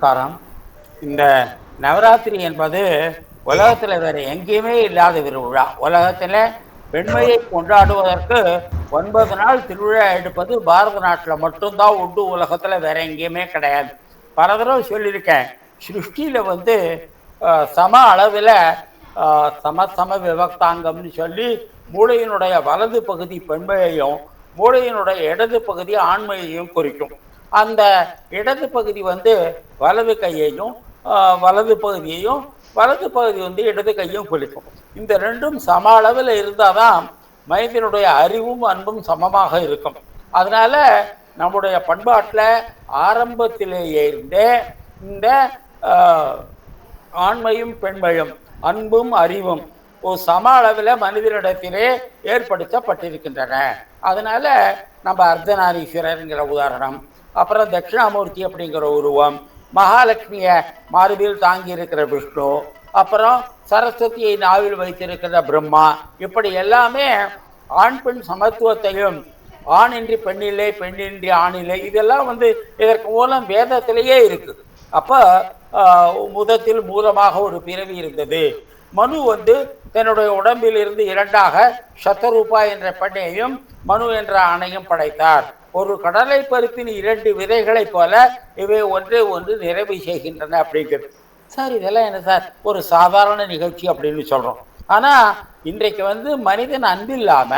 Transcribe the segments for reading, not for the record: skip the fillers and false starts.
நமஸ்காரம். இந்த நவராத்திரி என்பது உலகத்தில் வேறு எங்கேயுமே இல்லாத விழா. உலகத்தில் பெண்மையை கொண்டாடுவதற்கு 9 நாள் திருவிழா எடுப்பது பாரத நாட்டில் மட்டும்தான் உண்டு. உலகத்தில் வேற எங்கேயுமே கிடையாது. பல தடவை சொல்லியிருக்கேன். சிருஷ்டியில் சம அளவில் சம விவக்தாங்கம்னு சொல்லி மூளையினுடைய வலது பகுதி பெண்மையையும் மூளையினுடைய இடது பகுதி ஆண்மையையும் குறிக்கும். அந்த இடது பகுதி வலது கையையும் வலது பகுதியையும் வலது பகுதி இடது கையும் குறிக்கும். இந்த ரெண்டும் சம அளவில் இருந்தால் தான் மனிதனுடைய அறிவும் அன்பும் சமமாக இருக்கும். அதனால நம்முடைய பண்பாட்டில் ஆரம்பத்திலேயே இருந்தே இந்த ஆண்மையும் பெண்மையும் அன்பும் அறிவும் ஒரு சம அளவில் மனிதனிடத்திலே ஏற்படுத்தப்பட்டிருக்கின்றன. அதனால நம்ம அர்த்தநாரீஸ்வரர்ங்கிற உதாரணம், அப்புறம் தட்சிணாமூர்த்தி அப்படிங்கிற உருவம், மகாலட்சுமியை மார்பில் தாங்கி இருக்கிற விஷ்ணு, அப்புறம் சரஸ்வதியை நாவில் வைத்திருக்கிற பிரம்மா, இப்படி எல்லாமே ஆண் பெண் சமத்துவத்தையும் ஆணின்றி பெண்ணில்லை பெண்ணின்றி ஆணில்லை இதெல்லாம் இதற்கு மூலம் வேதத்திலேயே இருக்கு. அப்போ முதத்தில் மூலமாக ஒரு பிறவி இருந்தது. மனு தன்னுடைய உடம்பில் இருந்து 2ஆக சத்தரூபா என்ற பெண்ணையும் மனு என்ற ஆணையும் படைத்தார். ஒரு கடலை பருப்பின் 2 விதைகளை போல இவை ஒன்றே ஒன்று நிறைவு செய்கின்றன அப்படிங்கிறது. சார் இதெல்லாம் என்ன சார் ஒரு சாதாரண நிகழ்ச்சி அப்படின்னு சொல்றோம். ஆனா இன்றைக்கு மனிதன் அன்பில்லாம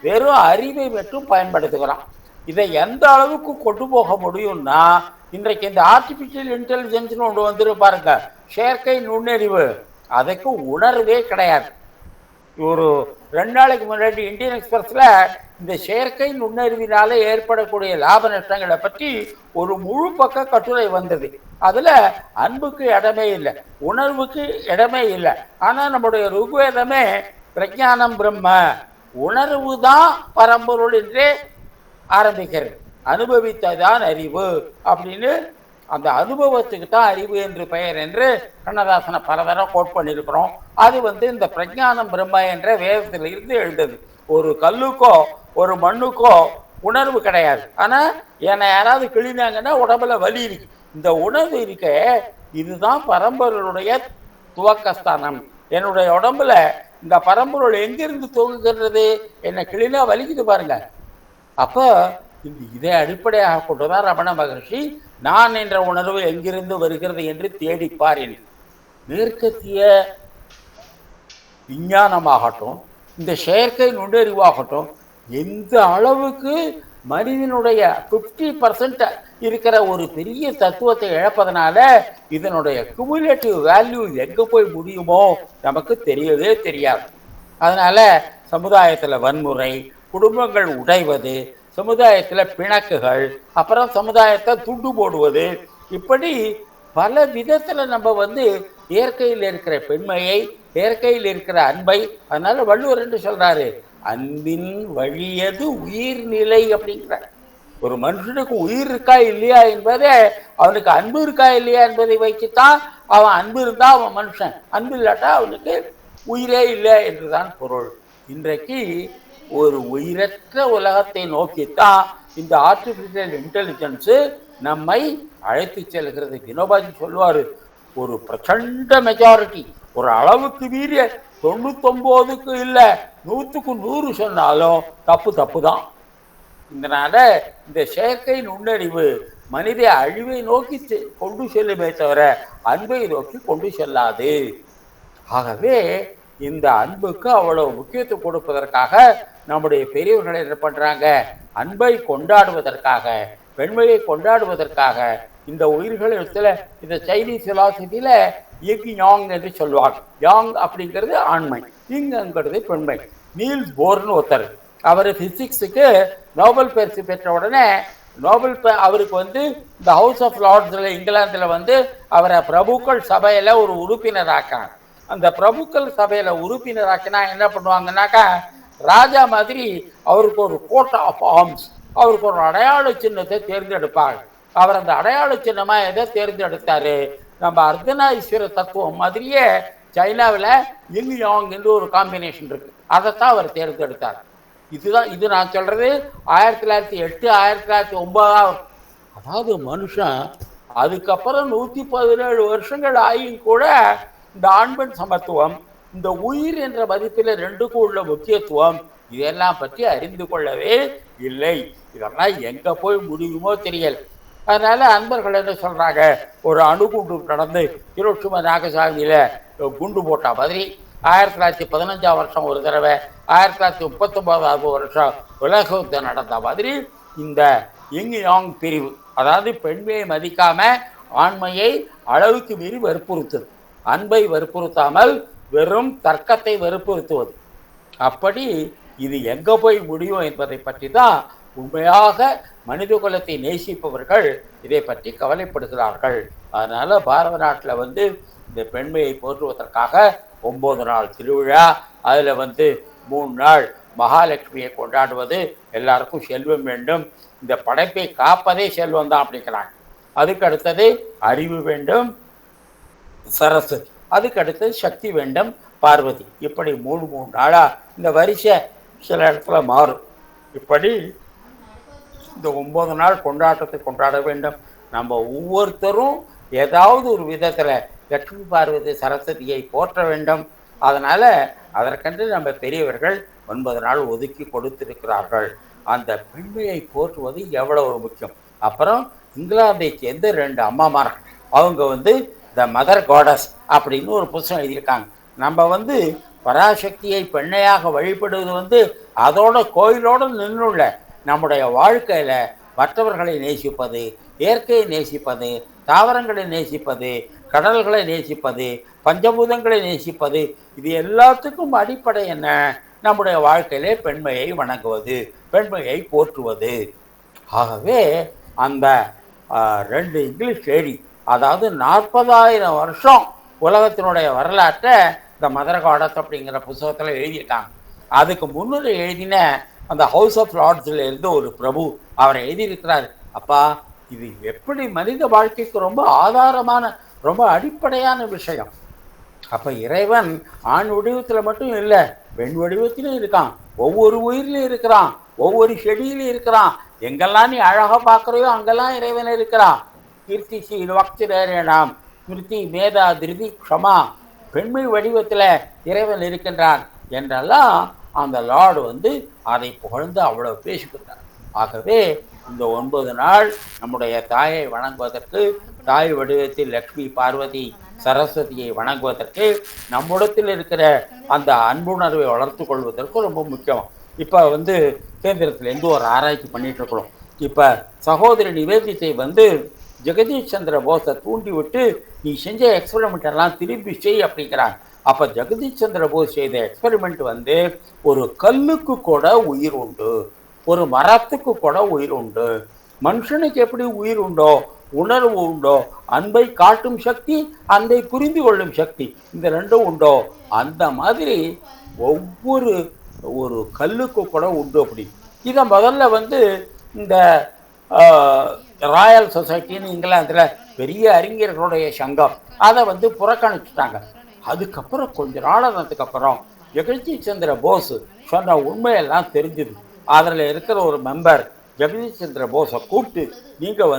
வெறும் அறிவை மட்டும் பயன்படுத்துகிறான். இதை எந்த அளவுக்கு கொண்டு போக முடியும்னா, இன்றைக்கு இந்த ஆர்டிபிஷியல் இன்டெலிஜென்ஸ்னு ஒன்று பாருங்க, செயற்கை நுண்ணறிவு, அதுக்கு உணர்வே கிடையாது. ஒரு 2 நாளைக்கு முன்னாடி இந்தியன் எக்ஸ்பிரஸ்ல இந்த செயற்கை நுண்ணறிவினால ஏற்படக்கூடிய லாப நஷ்டங்களை பற்றி ஒரு முழு பக்க கட்டுரை வந்தது. அதுல அன்புக்கு இடமே இல்லை, உணர்வுக்கு இடமே இல்லை. ஆனா நம்முடைய ருக்வேதமே பிரஜானம் பிரம்ம, உணர்வு தான் பரம்பொருள் என்றே ஆரம்பிக்கிறது. அனுபவித்ததான் அறிவு அப்படின்னு, அந்த அனுபவத்துக்கு தான் அறிவு என்று பெயர் என்று கண்ணதாசனை பலதரம் கோட் பண்ணியிருக்கிறோம். அது இந்த பிரஜானம் பிரம்ம என்ற வேதத்தில் இருந்து எழுந்தது. ஒரு கல்லுக்கோ ஒரு மண்ணுக்கோ உணர்வு கிடையாது. ஆனா என்னை யாராவது கிழினாங்கன்னா உடம்புல வலி இருக்கு. இந்த உணர்வு இருக்க, இதுதான் பரம்பொருளுடைய துவக்கஸ்தானம். என்னுடைய உடம்புல இந்த பரம்பொருள் எங்கிருந்து துவங்குகின்றது? என்னை கிழினா வலிக்குது பாருங்க. அப்போ இதை அடிப்படையாக கொண்டுதான் ரமண மகர்ஷி நான் என்ற உணர்வு எங்கிருந்து வருகிறது என்று தேடிப்பார் என்று. மேற்கத்திய விஞ்ஞானமாகட்டும், இந்த செயற்கை நுண்ணறிவாகட்டும், எந்த அளவுக்கு மனிதனுடைய 50% இருக்கிற ஒரு பெரிய தத்துவத்தை இழப்பதனால இதனுடைய குமுலேட்டிவ் வேல்யூ எங்கே போய் முடியுமோ நமக்கு தெரியவே தெரியாது. அதனால சமுதாயத்தில் வன்முறை, குடும்பங்கள் உடைவது, சமுதாயத்தில் பிணக்குகள், அப்புறம் சமுதாயத்தை துண்டு போடுவது, இப்படி பல விதத்தில் நம்ம இயற்கையில் இருக்கிற பெண்மையை, இயற்கையில் இருக்கிற அன்பை, அதனால வள்ளுவர் என்று சொல்றாரு, அன்பின் வழியது உயிர்நிலை அப்படிங்கிறார். ஒரு மனுஷனுக்கு உயிர் இருக்கா இல்லையா என்பதே அவனுக்கு அன்பு இருக்கா இல்லையா என்பதை வைத்துத்தான் அவன் அன்பு இருந்தா அவன் மனுஷன், அன்பு இல்லாட்டா அவனுக்கு உயிரே இல்லை என்றுதான் பொருள். இன்றைக்கு ஒரு உயிரற்ற உலகத்தை நோக்கித்தான் இந்த ஆர்டிபிஷியல் இன்டெலிஜென்ஸு நம்மை அழைத்து செல்கிறது. வினோபாஜி சொல்லுவாரு, ஒரு பிரச்சண்ட மெஜாரிட்டி, ஒரு அளவுக்கு மீறிய 99க்கு இல்லை 100க்கு 100 சொன்னாலும் தப்பு தான். இதனால இந்த செயற்கை நுண்ணறிவு மனித அழிவை நோக்கி கொண்டு செல்லுமே தவிர அன்பை நோக்கி கொண்டு செல்லாது. ஆகவே இந்த அன்புக்கு அவ்வளவு முக்கியத்துவம் கொடுப்பதற்காக நம்முடைய பெரியவர்கள் என்ன பண்றாங்க, அன்பை கொண்டாடுவதற்காக, பெண்மையை கொண்டாடுவதற்காக இந்த உயிர்களிடத்துல இந்த சைனீஸ் பிலாசபியில இங் யாங் என்று சொல்லுவாங்க. யாங் அப்படிங்கிறது ஆண்மை, இங்கிறது பெண்மை. நீல்ஸ் போர்னு ஒருத்தர், அவர் பிசிக்ஸுக்கு நோபல் பரிசு பெற்ற உடனே அவருக்கு இந்த ஹவுஸ் ஆஃப் லார்ட்ஸ்ல இங்கிலாந்துல அவரை பிரபுக்கள் சபையில ஒரு உறுப்பினராக்காங்க. அந்த பிரபுக்கள் சபையில உறுப்பினராக்கினா என்ன பண்ணுவாங்கன்னாக்கா, ராஜா மாதிரி அவருக்கு ஒரு கோட் ஆஃப் ஆர்ம்ஸ், அவருக்கு ஒரு அடையாள சின்னத்தை தேர்ந்தெடுப்பாங்க. அவர் அந்த அடையாள சின்னமா எதை தேர்ந்தெடுத்தாரு, நம்ம அர்த்தநாரீஸ்வர தத்துவம் மாதிரியே சைனாவில் யிங் யாங் என்று ஒரு காம்பினேஷன் இருக்கு, அதைத்தான் அவர் தேர்ந்தெடுத்தார். இது நான் சொல்றது 1908 1909. அதாவது மனுஷன் அதுக்கப்புறம் 117 வருஷங்கள் ஆகியும் கூட இந்த ஆண் பெண் சமத்துவம், இந்த உயிர் என்ற மதிப்பில் ரெண்டுக்கும் உள்ள முக்கியத்துவம், இதெல்லாம் பற்றி அறிந்து கொள்ளவே இல்லை. இதெல்லாம் எங்க போய் முடியுமோ தெரியல. அதனால அன்பர்கள் என்ன சொல்றாங்க, ஒரு அணுகுண்டு நடந்து ஹிரோஷிமா நாகசாகியில குண்டு போட்டா மாதிரி 1915 வருஷம் ஒரு தடவை, 1939 வருஷம் உலக யுத்தம் நடந்த மாதிரி இந்த யிங் யாங் பிரிவு, அதாவது பெண்மையை மதிக்காம ஆண்மையை அளவுக்கு மீறி வற்புறுத்துது, அன்பை வற்புறுத்தாமல் வெறும் தர்க்கத்தை வற்புறுத்துவது. அப்படி இது எங்க போய் முடியும் என்பதை பற்றி தான் உண்மையாக மனித குலத்தை நேசிப்பவர்கள் இதை பற்றி கவலைப்படுகிறார்கள். அதனால பாரத நாட்டில் இந்த பெண்மையை போற்றுவதற்காக 9 நாள் திருவிழா, அதில் 3 நாள் மகாலட்சுமியை கொண்டாடுவது, எல்லாருக்கும் செல்வம் வேண்டும், இந்த படைப்பை காப்பதே செல்வம் தான் அப்படிங்கிறாங்க. அதுக்கு அடுத்தது அறிவு வேண்டும் சரஸ்வதி, அதுக்கு அடுத்தது சக்தி வேண்டும் பார்வதி. இப்படி 3 நாளா இந்த வரிசை சில இடத்துல மாறும். இப்படி இந்த 9 நாள் கொண்டாட்டத்தை கொண்டாட வேண்டும். நம்ம ஒவ்வொருத்தரும் ஏதாவது ஒரு விதத்தில் லட்சுமி பார்வதி சரஸ்வதியை போற்ற வேண்டும். அதனால் அதற்கென்று நம்ம பெரியவர்கள் 9 நாள் ஒதுக்கி கொடுத்திருக்கிறார்கள். அந்த பெண்மையை போற்றுவது எவ்வளோ ஒரு முக்கியம். அப்புறம் இங்கிலாந்தை சேர்ந்த 2 அம்மாமார், அவங்க த மதர் காடஸ் அப்படின்னு ஒரு புத்தகம் எழுதியிருக்காங்க. நம்ம பராசக்தியை பெண்ணையாக வழிபடுவது அதோட கோயிலோடு நின்றுள்ள நம்முடைய வாழ்க்கையில் மற்றவர்களை நேசிப்பது, இயற்கையை நேசிப்பது, தாவரங்களை நேசிப்பது, கடல்களை நேசிப்பது, பஞ்சபூதங்களை நேசிப்பது, இது எல்லாத்துக்கும் அடிப்படை என்ன? நம்முடைய வாழ்க்கையிலே பெண்மையை வணங்குவது, பெண்மையை போற்றுவது. ஆகவே அந்த 2 இங்கிலீஷ் லேடி, அதாவது 40,000 வருஷம் உலகத்தினுடைய வரலாற்றை இந்த மதர் காடஸ் அப்படிங்கிற புத்தகத்தில் எழுதியிருக்காங்க. அதுக்கு முன்னுரை எழுதின அந்த ஹவுஸ் ஆஃப் லார்ட்ஸில் இருந்து ஒரு பிரபு அவரை எழுதியிருக்கிறார். அப்பா, இது எப்படி மனித வாழ்க்கைக்கு ரொம்ப ஆதாரமான, ரொம்ப அடிப்படையான விஷயம். அப்போ இறைவன் ஆண் வடிவத்தில் மட்டும் இல்லை, பெண் வடிவத்திலும் இருக்கான், ஒவ்வொரு உயிரிலும் இருக்கிறான், ஒவ்வொரு செடியிலும் இருக்கிறான். எங்கெல்லாம் நீ அழகாக பார்க்குறையோ அங்கெல்லாம் இறைவன் இருக்கிறான். கீர்த்தி சீல் வக்திரேனாம் ஸ்மிருதி மேதா திருதி க்ஷமா, பெண்மை வடிவத்தில் இறைவன் இருக்கின்றான் என்றெல்லாம் அந்த லார்டு அதை புகழ்ந்து அவ்வளோ பேசிக்கிட்டார். ஆகவே இந்த 9 நாள் நம்முடைய தாயை வணங்குவதற்கு, தாய் வடிவத்தில் லக்ஷ்மி பார்வதி சரஸ்வதியை வணங்குவதற்கு, நம்மிடத்தில் இருக்கிற அந்த அன்புணர்வை வளர்த்து கொள்வதற்கு ரொம்ப முக்கியம். இப்போ கேந்திரத்திலேருந்து ஒரு ஆராய்ச்சி பண்ணிட்டு இருக்கிறோம். இப்போ சகோதரி நிவேதித்தை ஜெகதீஷ் சந்திர போஸை தூண்டி விட்டு, நீ செஞ்ச எக்ஸ்பெரிமெண்ட் எல்லாம் திருப்பி செய் அப்படிங்கிறாங்க. அப்போ ஜெகதீஷ் சந்திர போஸ் செய்த எக்ஸ்பெரிமெண்ட் ஒரு கல்லுக்கு கூட உயிர் உண்டு, ஒரு மரத்துக்கு கூட உயிர் உண்டு. மனுஷனுக்கு எப்படி உயிர் உண்டோ, உணர்வு உண்டோ, அன்பை காட்டும் சக்தி, அன்பை புரிந்து கொள்ளும் சக்தி, இந்த 2ம் உண்டோ, அந்த மாதிரி ஒவ்வொரு ஒரு கல்லுக்கு கூட உண்டு. அப்படி இதை முதல்ல இந்த ராயல் சொசைட்டின்னு இங்கிலாந்தில் பெரிய அறிஞர்களுடைய சங்கம் அதை புறக்கணிச்சுட்டாங்க. அதுக்கப்புறம் கொஞ்ச நாளதுக்கு அப்புறம் ஜெகதீஷ் சந்திர போஸ் சொன்ன உண்மையெல்லாம் தெரிஞ்சுது. அதில் இருக்கிற ஒரு மெம்பர் ஜெகதீஷ் சந்திர போஸை கூப்பிட்டு, நீங்கள்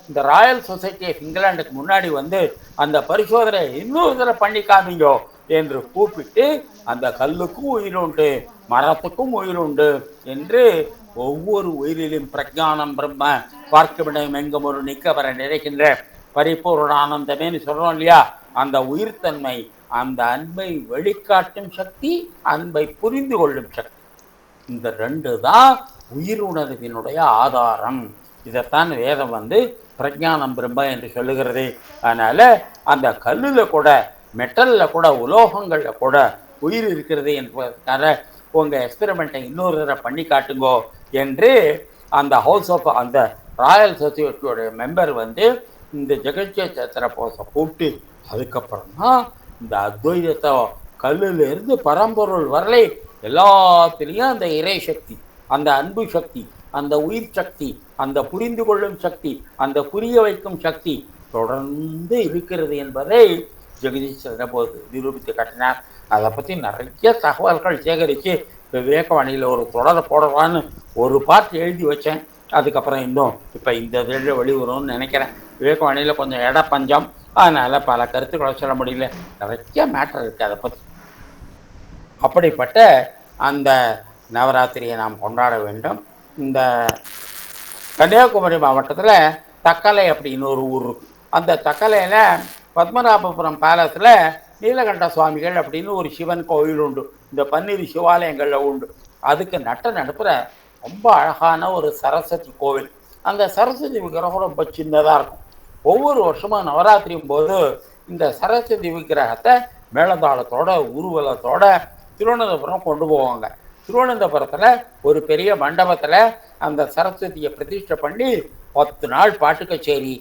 இந்த ராயல் சொசைட்டி ஆஃப் இங்கிலாண்டுக்கு முன்னாடி அந்த பரிசோதனை இன்னொரு தடவை பண்ணி காமிங்கோ என்று கூப்பிட்டு, அந்த கல்லுக்கும் உயிர் உண்டு, மரத்துக்கும் உயிர் உண்டு என்று ஒவ்வொரு உயிரிலும் பிரஜானம் பிரம்ம பார்க்கவிடம் எங்கும் ஒரு நிற்க வர நிறைக்கின்ற பரிபூர்ண ஆனந்தமேன்னு சொல்கிறோம் இல்லையா, அந்த உயிர்த்தன்மை, அந்த அன்பை வெளிக்காட்டும் சக்தி, அன்பை புரிந்து கொள்ளும் சக்தி, இந்த 2 தான் உயிர் உணர்வினுடைய ஆதாரம். இதைத்தான் வேதம் பிரஜானம் பிரம்ம என்று சொல்லுகிறது. அதனால் அந்த கல்லில் கூட, மெட்டலில் கூட, உலோகங்களில் கூட உயிர் இருக்கிறது என்பதற்காக உங்கள் எக்ஸ்பெரிமெண்ட்டை இன்னொரு தடவை பண்ணி காட்டுங்கோ என்று அந்த ஹவுஸ் ஆஃப் அந்த ராயல் சொசைட்டியோடைய மெம்பர் இந்த ஜெகதீஷ் சந்திர போஸை கூப்பிட்டு, அதுக்கப்புறம் தான் இந்த அத்வைதத்தை கல்லிலிருந்து பரம்பொருள் வரலை எல்லாத்திலையும் அந்த இறை சக்தி, அந்த அன்பு சக்தி, அந்த உயிர் சக்தி, அந்த புரிந்து கொள்ளும் சக்தி, அந்த புரிய வைக்கும் சக்தி தொடர்ந்து இருக்கிறது என்பதை ஜெகதீஷ் சந்திர போஸ் நிரூபித்து காட்டினார். அதை பற்றி நிறைய தகவல்கள் சேகரித்து இப்போ விவேகவாணியில் ஒரு தொடரை போடலான்னு ஒரு பார்ட் எழுதி வச்சேன். அதுக்கப்புறம் இன்னும் இப்போ இந்த இதில் வெளிவரும்னு நினைக்கிறேன். விவேகவாணியில் கொஞ்சம் இட பஞ்சம், அதனால் பல கருத்துக்களை சொல்ல முடியல. நிறைய மேட்டர் இருக்குது அதை பற்றி. அப்படிப்பட்ட அந்த நவராத்திரியை நாம் கொண்டாட வேண்டும். இந்த கன்னியாகுமரி மாவட்டத்தில் தக்கலை அப்படின்னு ஒரு ஊர் இருக்குது. அந்த தக்கலையில் பத்மநாபபுரம் பேலஸில் நீலகண்ட சுவாமிகள் அப்படின்னு ஒரு சிவன் கோவில் உண்டு. இந்த பன்னிரு சிவாலயங்களில் உண்டு. அதுக்கு நடுப்புற ரொம்ப அழகான ஒரு சரஸ்வதி கோவில். அந்த சரஸ்வதி விக்கிரகம் ரொம்ப சின்னதாக இருக்கும். ஒவ்வொரு வருஷமும் நவராத்திரியும் போது இந்த சரஸ்வதி விக்கிரகத்தை மேளதாளத்தோட ஊர்வலத்தோட திருவனந்தபுரம் கொண்டு போவாங்க. திருவனந்தபுரத்தில் ஒரு பெரிய மண்டபத்தில் அந்த சரஸ்வதியை பிரதிஷ்டை பண்ணி 10 நாள் பாட்டு கச்சேரி.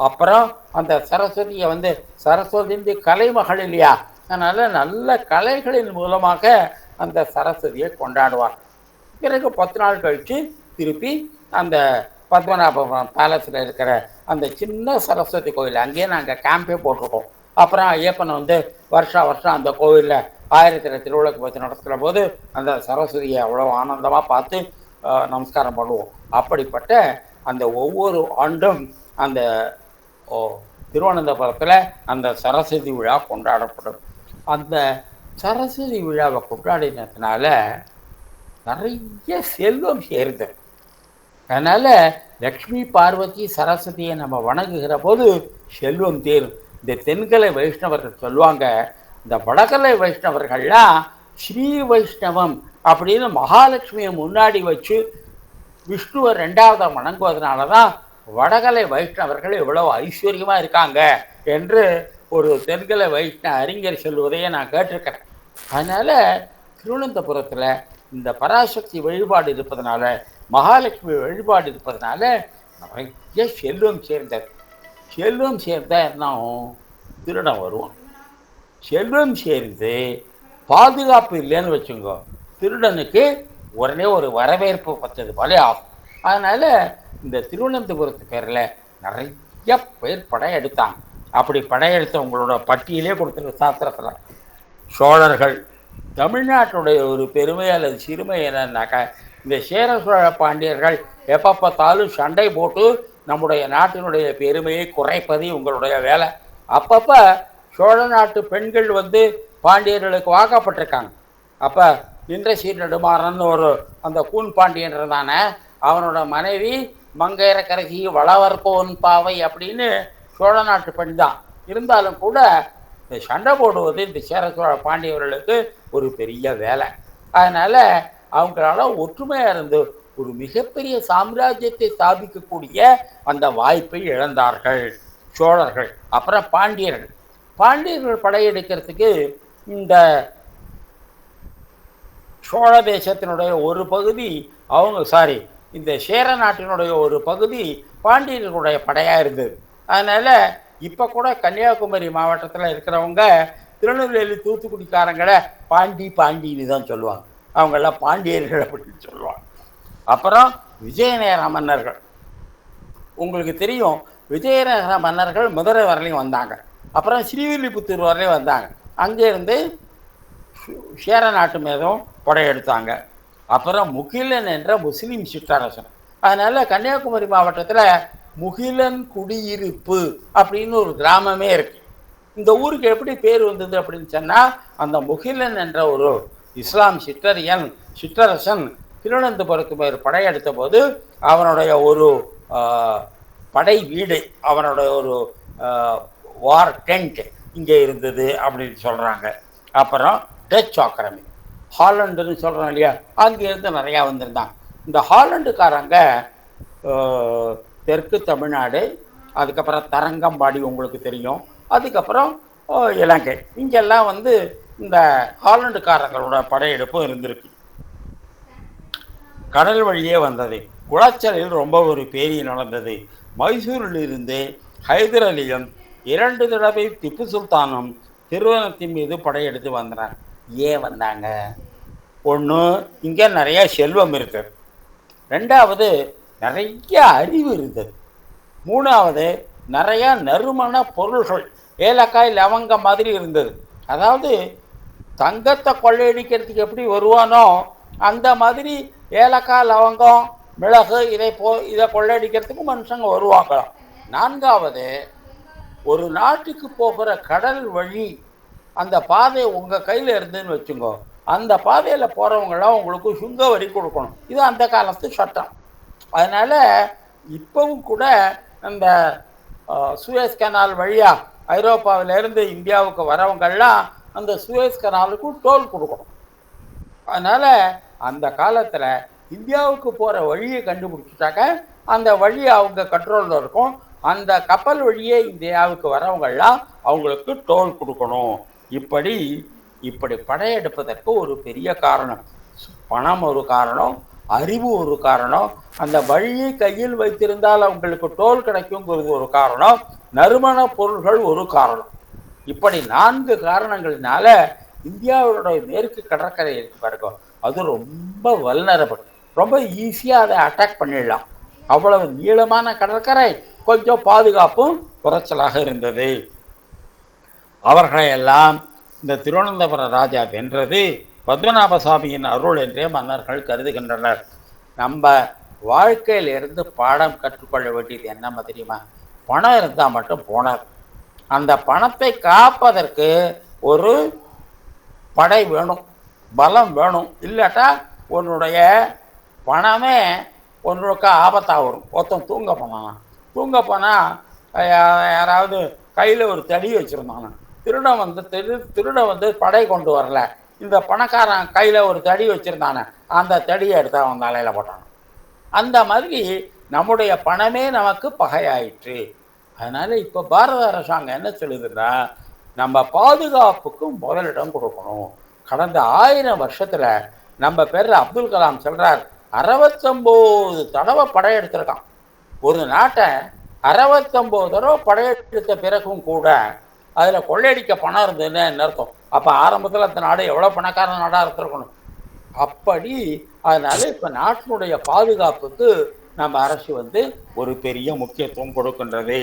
அப்புறம் அந்த சரஸ்வதியை சரஸ்வதி கலைமகள் இல்லையா, அதனால் நல்ல கலைகளின் மூலமாக அந்த சரஸ்வதியை கொண்டாடுவார். பிறகு 10 நாள் கழித்து திருப்பி அந்த பத்மநாபபுரம் பேலஸில் இருக்கிற அந்த சின்ன சரஸ்வதி கோயில் அங்கேயே நாங்கள் கேம்பே போட்டிருக்கோம். அப்புறம் ஐயப்பனை வருஷம் அந்த கோவிலில் 1000 திருவிளக்கு பற்றி நடத்துகிற போது அந்த சரஸ்வதியை அவ்வளோ ஆனந்தமாக பார்த்து நமஸ்காரம் பண்ணுவோம். அப்படிப்பட்ட அந்த ஒவ்வொரு ஆண்டும் அந்த திருவனந்தபுரத்தில் அந்த சரஸ்வதி விழா கொண்டாடப்படும். அந்த சரஸ்வதி விழாவை கொண்டாடினதுனால நிறைய செல்வம் சேருது. அதனால் லக்ஷ்மி பார்வதி சரஸ்வதியை நம்ம வணங்குகிற போது செல்வம் தேரும். இந்த தென்கலை வைஷ்ணவர்கள் சொல்லுவாங்க, இந்த வடகலை வைஷ்ணவர்கள்லாம் ஸ்ரீ வைஷ்ணவம் அப்படின்னு மகாலட்சுமியை முன்னாடி வச்சு விஷ்ணுவை 2வது வணங்குவதனால தான் வடகலை வைஷ்ணவர்கள் எவ்வளவு ஐஸ்வர்யமாக இருக்காங்க என்று ஒரு தென்கலை வைஷ்ணவ அறிஞர் சொல்வதையே நான் கேட்டிருக்கிறேன். அதனால் திருவனந்தபுரத்தில் இந்த பராசக்தி வழிபாடு இருப்பதனால, மகாலட்சுமி வழிபாடு இருப்பதனால நிறைய செல்வம் சேர்ந்தது. செல்வம் சேர்ந்தா என்ன திருடம் வருவான். செல்வம் சேர்ந்து பாதுகாப்பு இல்லைன்னு வச்சுங்க, திருடனுக்கு உடனே ஒரு வரவேற்பு பத்தது போல ஆகும். அதனால் இந்த திருவனந்தபுரத்து பேரில் நிறைய பேர் படையெடுத்தாங்க. அப்படி படையெடுத்தவங்களோட பட்டியலே கொடுத்துருக்க சாஸ்திரத்தில் சோழர்கள். தமிழ்நாட்டுடைய ஒரு பெருமை அல்லது சிறுமை என்னன்னாக்கா, இந்த சேர சோழ பாண்டியர்கள் எப்போ பார்த்தாலும் சண்டை போட்டு நம்முடைய நாட்டினுடைய பெருமையை குறைப்பது உங்களுடைய வேலை. அப்பப்போ சோழ நாட்டு பெண்கள் பாண்டியர்களுக்கு வாக்கப்பட்டிருக்காங்க. அப்போ இந்திரசீர் நெடுமாறன் ஒரு அந்த கூன் பாண்டியன் இருந்தானே, அவனோட மனைவி மங்கையரக்கரசி வளவர்கோன் பாவை அப்படின்னு சோழ நாட்டு பெண் தான். இருந்தாலும் கூட இந்த சண்டை போடுவது இந்த சேர சோழ பாண்டியவர்களுக்கு ஒரு பெரிய வேலை. அதனால் அவங்களால ஒற்றுமையாக இருந்து ஒரு மிகப்பெரிய சாம்ராஜ்யத்தை ஸ்தாபிக்கக்கூடிய அந்த வாய்ப்பை இழந்தார்கள் சோழர்கள். அப்புறம் பாண்டியர்கள் படையெடுக்கிறதுக்கு இந்த சோழ தேசத்தினுடைய ஒரு பகுதி இந்த சேர நாட்டினுடைய ஒரு பகுதி பாண்டியர்களுடைய படையாக இருந்தது. அதனால் இப்போ கூட கன்னியாகுமரி மாவட்டத்தில் இருக்கிறவங்க திருநெல்வேலி தூத்துக்குடிக்காரங்களை பாண்டின்னு தான் சொல்லுவாங்க. அவங்கெல்லாம் பாண்டியர்கள் அப்படின்னு சொல்லுவாங்க. அப்புறம் விஜயநகர மன்னர்கள், உங்களுக்கு தெரியும், விஜயநகர மன்னர்கள் மதுரை வரலையும் வந்தாங்க. அப்புறம் ஸ்ரீவில்லிபுத்தூர் வரலையும் வந்தாங்க. அங்கேருந்து சேர நாட்டு மீதும் படையெடுத்தாங்க. அப்புறம் முகிலன் என்ற முஸ்லீம் சிற்றரசன். அதனால் கன்னியாகுமரி மாவட்டத்தில் முகிலன் குடியிருப்பு அப்படின்னு ஒரு கிராமமே இருக்குது. இந்த ஊருக்கு எப்படி பேர் வந்தது அப்படின்னு சொன்னால், அந்த முகிலன் என்ற ஒரு இஸ்லாம் சிற்றரசன் திருவனந்தபுரத்து மேல் படையெடுத்த போது அவனுடைய ஒரு படை வீடு, அவனுடைய ஒரு வார் டென்ட் இங்கே இருந்தது அப்படின்னு சொல்கிறாங்க. அப்புறம் டச் ஆக்கிரமி, ஹாலண்டுன்னு சொல்கிறோம் இல்லையா, அங்கேருந்து நிறையா வந்திருந்தாங்க. இந்த ஹாலண்டுக்காரங்க தெற்கு தமிழ்நாடு, அதுக்கப்புறம் தரங்கம்பாடி உங்களுக்கு தெரியும், அதுக்கப்புறம் இலங்கை, இங்கெல்லாம் இந்த ஹாலண்டுக்காரங்களோட படையெடுப்பும் இருந்திருக்கு. கடல் வழியே வந்தது. குளச்சலில் ரொம்ப ஒரு பேரி நடந்தது. மைசூரில் இருந்து ஹைதர் அலியும் 2 தடவை திப்பு சுல்தானும் திருவனத்தின் மீது படையெடுத்து வந்தனர். ஏன் வந்தாங்க? ஒன்று, இங்கே நிறைய செல்வம் இருக்குது. 2வது, நிறைய அறிவு இருந்தது. 3வது, நிறையா நறுமண பொருள்கள், ஏலக்காய் லவங்கம் மாதிரி இருந்தது. அதாவது தங்கத்தை கொள்ளையடிக்கிறதுக்கு எப்படி வருவானோ அந்த மாதிரி ஏலக்காய் லவங்கம் மிளகு இதை கொள்ளையடிக்கிறதுக்கு மனுஷங்க வருவாங்களாம். நான்காவது, ஒரு நாட்டுக்கு போகிற கடல் வழி அந்த பாதை உங்க கையில இருந்துன்னு வச்சுங்கோ, அந்த பாதையில போறவங்களாம் உங்களுக்கு சுங்க வரி கொடுக்கணும். இது அந்த காலத்து சட்டம். அதனால இப்பவும் கூட அந்த சுயஸ் கனால் வழியா ஐரோப்பாவிலேருந்து இந்தியாவுக்கு வரவங்கள்லாம் அந்த சுயஸ் கனாலுக்கு டோல் கொடுக்கணும். அதனால அந்த காலத்தில் இந்தியாவுக்கு போகிற வழியை கண்டுபிடிச்சிட்டாக்க அந்த வழி அவங்க கண்ட்ரோலில் இருக்கும். அந்த கப்பல் வழியே இந்தியாவுக்கு வரவங்கள்லாம் அவங்களுக்கு டோல் கொடுக்கணும். இப்படி படையெடுப்பதற்கு ஒரு பெரிய காரணம். பணம் ஒரு காரணம், அறிவு ஒரு காரணம், அந்த வழியை கையில் வைத்திருந்தால் அவங்களுக்கு டோல் கிடைக்குங்கிறது ஒரு காரணம், நறுமண பொருள்கள் ஒரு காரணம். இப்படி 4 காரணங்களினால இந்தியாவுடைய மேற்கு கடற்கரை இருக்கு பாருங்க, அது ரொம்ப வல்னரபிள். ரொம்ப ஈஸியாக அதை அட்டாக் பண்ணிடலாம். அவ்வளவு நீளமான கடற்கரை, கொஞ்சம் பாதுகாப்பும் குறைச்சலாக இருந்தது. அவர்களையெல்லாம் இந்த திருவனந்தபுர ராஜா வென்றது பத்மநாப சுவாமியின் அருள் என்றே மன்னர்கள் கருதுகின்றனர். நம்ம வாழ்க்கையிலிருந்து பாடம் கற்றுக்கொள்ள வேண்டியது என்ன தெரியுமா? பணம் இருந்தால் மட்டும் போனார். அந்த பணத்தை காப்பதற்கு ஒரு படை வேணும், பலம் வேணும். இல்லாட்டா உன்னுடைய பணமே ஒன்றுக்கு ஆபத்தாக வரும். ஒருத்தன் தூங்க போனால் யாராவது கையில் ஒரு தடி வச்சுருந்தாங்க, திருடன் வந்து படை கொண்டு வரல, இந்த பணக்காரன் கையில் ஒரு தடி வச்சுருந்தானே, அந்த தடியை எடுத்து அவன் தலையில் போட்டான். அந்த மாதிரி நம்முடைய பணமே நமக்கு பகையாயிற்று. அதனால் இப்போ பாரத அரசாங்கம் என்ன சொல்லுதுன்னா, நம்ம பாதுகாப்புக்கும் முதலிடம் கொடுக்கணும். கடந்த 1000 வருஷத்தில் நம்ம பேரில் அப்துல் கலாம் சொல்கிறார், 69 தடவை படையெடுத்திருக்கான். ஒரு நாட்டை 69 தடவை படையெடுத்த பிறகும் கூட அதில் கொள்ளையடிக்க பணம் இருந்ததுன்னு என்ன அர்த்தம்? அப்போ ஆரம்பத்தில் அந்த நாடு எவ்வளோ பணக்கார நாடாக இருந்திருக்கணும். அப்படி அதனால இப்போ நாட்டினுடைய பாதுகாப்புக்கு நம்ம அரசு வந்து ஒரு பெரிய முக்கியத்துவம் கொடுக்கின்றது.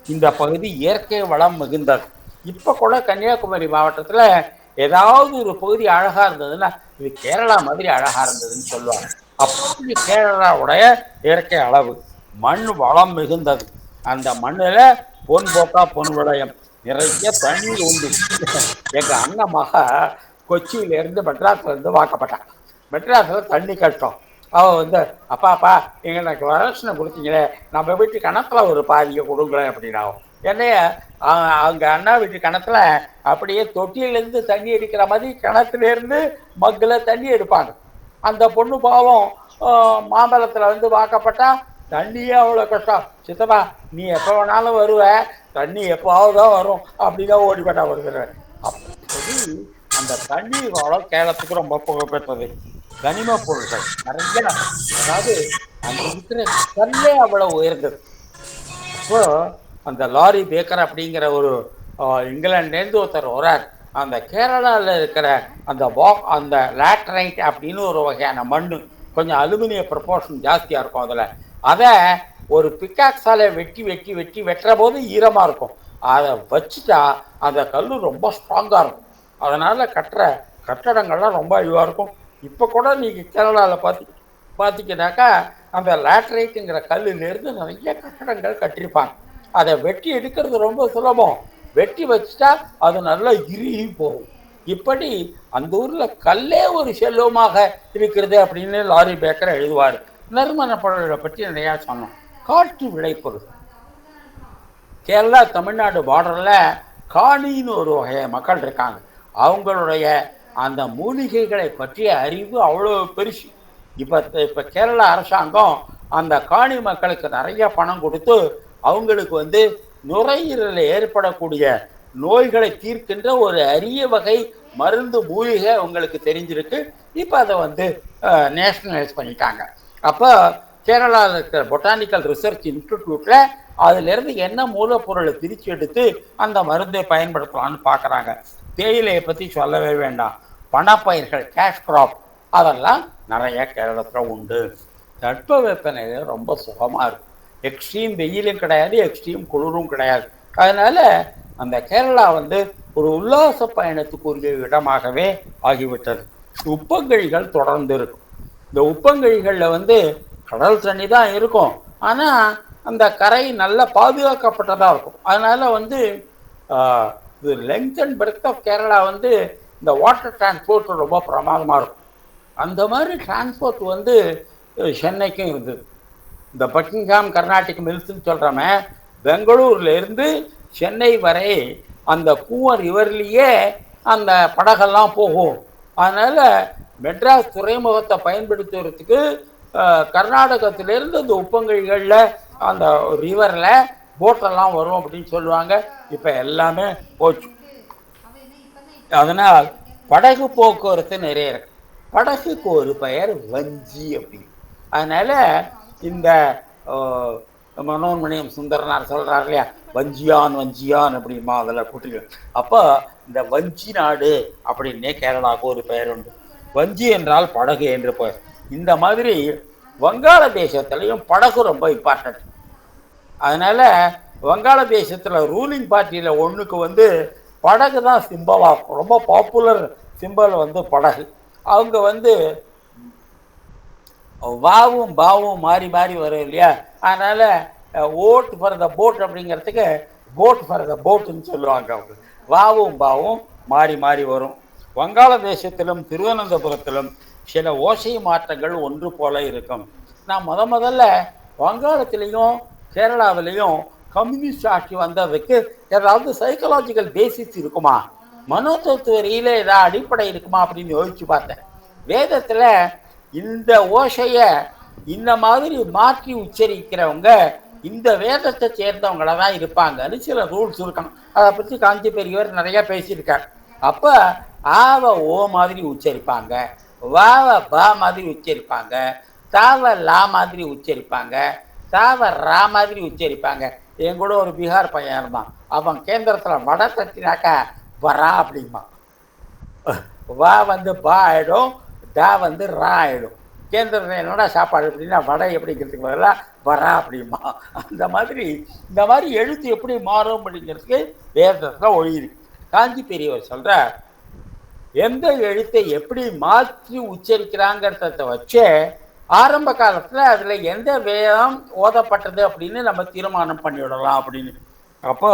இந்த பகுதி இயற்கை வளம் மிகுந்தது. இப்போ கூட கன்னியாகுமரி மாவட்டத்தில் ஏதாவது ஒரு பகுதி அழகாக இருந்ததுன்னா இது கேரளா மாதிரி அழகாக இருந்ததுன்னு சொல்லுவாங்க. அப்படி கேரளாவுடைய இயற்கை அளவு மண் வளம் மிகுந்தது. அந்த மண்ணில் பொன் போக்கா பொன் விளையம், நிறைய தண்ணீர் உண்டு. எங்கள் அண்ணன் மக கொச்சியிலேருந்து மெட்ராஸ்லேருந்து வாக்கப்பட்டான். மெட்ராஸில் தண்ணி கஷ்டம். அவள் வந்து அப்பாப்பா எங்களுக்கு வரட்சணை கொடுத்தீங்களே, நம்ம வீட்டு கணத்தில் ஒரு பாதியை கொடுங்களேன் அப்படின்னாவும். என்னைய அவங்க அண்ணா வீட்டு கிணத்துல அப்படியே தொட்டியிலேருந்து தண்ணி அடிக்கிற மாதிரி கிணத்துலேருந்து மக்கில் தண்ணி எடுப்பாங்க. அந்த பொண்ணு பாவம் மாம்பழத்தில் வந்து வாக்கப்பட்டா தண்ணியே அவ்வளோ கஷ்டம். சித்தப்பா நீ எப்போ வேணாலும் வருவ, தண்ணி எப்போவாவது தான் வரும் அப்படிதான் ஓடிப்பட்டா வருகிறார். அப்படி அந்த தண்ணீர் வளம் கேரளத்துக்கு ரொம்ப புகழ்பெற்றது. கனிம பொருட்கள் நிறைய, அதாவது அந்த இருக்கிற கல்லே அவ்வளவு உயர்ந்தது. அப்போ அந்த லாரி பேக்கர் அப்படிங்கிற ஒரு இங்கிலாந்துலேருந்து ஒருத்தர் வரார். அந்த கேரளாவில் இருக்கிற அந்த லேட்டரைட் அப்படின்னு ஒரு வகையான மண், கொஞ்சம் அலுமினிய ப்ரொபோர்ஷன் ஜாஸ்தியாக இருக்கும் அதில். அதை ஒரு பிக்காக்ஸால் வெட்டுற போது ஈரமாக இருக்கும். அதை வச்சுட்டா அந்த கல் ரொம்ப ஸ்ட்ராங்காக இருக்கும். அதனால் கட்டடங்கள்லாம் ரொம்ப இதுவாக இருக்கும். இப்போ கூட நீங்கள் கேரளாவில் பார்த்தீங்கன்னாக்கா அந்த லேட்டரைட்டுங்கிற கல்லிலேருந்து நிறைய கட்டடங்கள் கட்டியிருப்பாங்க. அதை வெட்டி எடுக்கிறது ரொம்ப சுலபம். வெட்டி வச்சுட்டா அது நல்லா இறுகி போகும். இப்படி அந்த ஊரில் கல்லே ஒரு செல்வமாக இருக்கிறது அப்படின்னு லாரி பேக்கர் எழுதுவார். நறுமண பொருளை பற்றி நிறையா சொன்னோம். காட்டு விளைபொருள், கேரளா தமிழ்நாடு பார்டரில் காணின்னு ஒரு வகை மக்கள் இருக்காங்க. அவங்களுடைய அந்த மூலிகைகளை பற்றிய அறிவு அவ்வளோ பெருசு. இப்போ கேரளா அரசாங்கம் அந்த காணி மக்களுக்கு நிறைய பணம் கொடுத்து அவங்களுக்கு வந்து நுரையீரலில் ஏற்படக்கூடிய நோய்களை தீர்க்கின்ற ஒரு அரிய வகை மருந்து மூலிகை அவங்களுக்கு தெரிஞ்சிருக்கு. இப்போ அதை வந்து நேஷனலைஸ் பண்ணிட்டாங்க. அப்போ கேரளாவில் இருக்கிற பொட்டானிக்கல் ரிசர்ச் இன்ஸ்டிடியூட்டில் அதிலிருந்து என்ன மூலப்பொருளை பிரித்து எடுத்து அந்த மருந்தை பயன்படுத்தலான்னு பார்க்குறாங்க. தேயிலையை பற்றி சொல்லவே வேண்டாம். பணப்பயிர்கள், கேஷ் கிராப், அதெல்லாம் நிறைய கேரளத்தில் உண்டு. தட்பவெப்பநிலை ரொம்ப சுகமாக இருக்கும். எக்ஸ்ட்ரீம் வெயிலும் கிடையாது, எக்ஸ்ட்ரீம் குளிரும் கிடையாது. அதனால் அந்த கேரளா வந்து ஒரு உல்லாச பயணத்துக்குரிய இடமாகவே ஆகிவிட்டது. உப்பங்கழிகள் தொடர்ந்து இருக்கும். இந்த உப்பங்கழிகளில் வந்து கடல் தண்ணி தான் இருக்கும், ஆனால் அந்த கரை நல்லா பாதுகாக்கப்பட்டதாக இருக்கும். அதனால் வந்து இது length and breadth of Kerala வந்து இந்த வாட்டர் டிரான்ஸ்போர்ட் ரொம்ப பிரமாதமாக இருக்கும். அந்த மாதிரி டிரான்ஸ்போர்ட் வந்து சென்னைக்கும் இருந்தது. இந்த பக்கிங்ஹாம் கர்நாடிக் மில்ஸ்ன்னு சொல்கிறோமே, பெங்களூர்லேருந்து சென்னை வரை அந்த கூவம் ரிவர்லேயே அந்த படகெல்லாம் போகும். அதனால் மெட்ராஸ் துறைமுகத்தை பயன்படுத்துறதுக்கு கர்நாடகத்திலேருந்து இந்த உப்பங்கழிகளில் அந்த ரிவரில் போட்டெல்லாம் வரும் அப்படின்னு சொல்லுவாங்க. இப்போ எல்லாமே போச்சு. அதனால் படகு போக்குவரத்து நிறைய இருக்கு. படகுக்கு ஒரு பெயர் வஞ்சி அப்படின்னு. அதனால் இந்த மனோன்மணியம் சுந்தரனார் சொல்கிறார் இல்லையா, வஞ்சியான் வஞ்சியான் அப்படிமா, அதில் கூட்டிங்க. அப்போ இந்த வஞ்சி நாடு அப்படின்னே கேரளாவுக்கு ஒரு பெயர் உண்டு. வஞ்சி என்றால் படகு என்று பெயர். இந்த மாதிரி வங்காளதேசத்துலேயும் படகு ரொம்ப இம்பார்ட்டன்ட். அதனால் வங்காளதேசத்தில் ரூலிங் பார்ட்டியில் ஒன்றுக்கு வந்து படகு தான் சிம்பலாக ரொம்ப பாப்புலர் சிம்பல் வந்து படகு. அவங்க வந்து வாவும் பாவும் மாறி மாறி வரும் இல்லையா, அதனால் ஓட் ஃபார் த போட் அப்படிங்கிறதுக்கு போட் ஃபார் த போட்டுன்னு சொல்லுவாங்க. அவங்க வாவும் பாவும் மாறி மாறி வரும். வங்காளதேசத்திலும் திருவனந்தபுரத்திலும் சில ஓசை மாற்றங்கள் ஒன்று போல இருக்கும். நான் முதல்ல வங்காளத்திலையும் கேரளாவிலையும் கம்யூனிஸ்ட் ஆட்சி வந்ததுக்கு ஏதாவது சைக்கலாஜிக்கல் பேசிஸ் இருக்குமா, மனோதத்துவ ரீதியில் ஏதாவது அடிப்படை இருக்குமா அப்படின்னு யோசிச்சு பார்த்தேன். வேதத்தில் இந்த ஓசையை இந்த மாதிரி மாற்றி உச்சரிக்கிறவங்க இந்த வேதத்தை சேர்ந்தவங்கள தான் இருப்பாங்கன்னு சில ரூல்ஸ் இருக்கணும். அதை பற்றி காஞ்சி பெரியவர் நிறையா பேசியிருக்கார். அப்போ ஆவ ஓ மாதிரி உச்சரிப்பாங்க, வாவ பா மாதிரி உச்சரிப்பாங்க, தாவ லா மாதிரி உச்சரிப்பாங்க, தாவ ரா மாதிரி உச்சரிப்பாங்க. என் கூட ஒரு பீகார் பையன் இருந்தான். அவன் கேந்திரத்தில் வடை தட்டினாக்கா வரா அப்படிமா, வா வந்து பா ஆகிடும், டா வந்து ரா ஆகிடும். கேந்திரத்தில் என்னோட சாப்பாடு அப்படின்னா வடை எப்படிங்கிறதுக்கு பதிலாக வரா அப்படிமா. அந்த மாதிரி இந்த மாதிரி எழுத்து எப்படி மாறும் அப்படிங்கிறதுக்கு வேதத்தில் ஒழியிருக்கு. காஞ்சி பெரியவர் சொல்கிற எந்த எழுத்தை எப்படி மாற்றி உச்சரிக்கிறாங்கிறத வச்சு ஆரம்ப காலத்தில் அதில் எந்த வேதம் ஓதப்பட்டது அப்படின்னு நம்ம தீர்மானம் பண்ணிவிடலாம் அப்படின்னு. அப்போ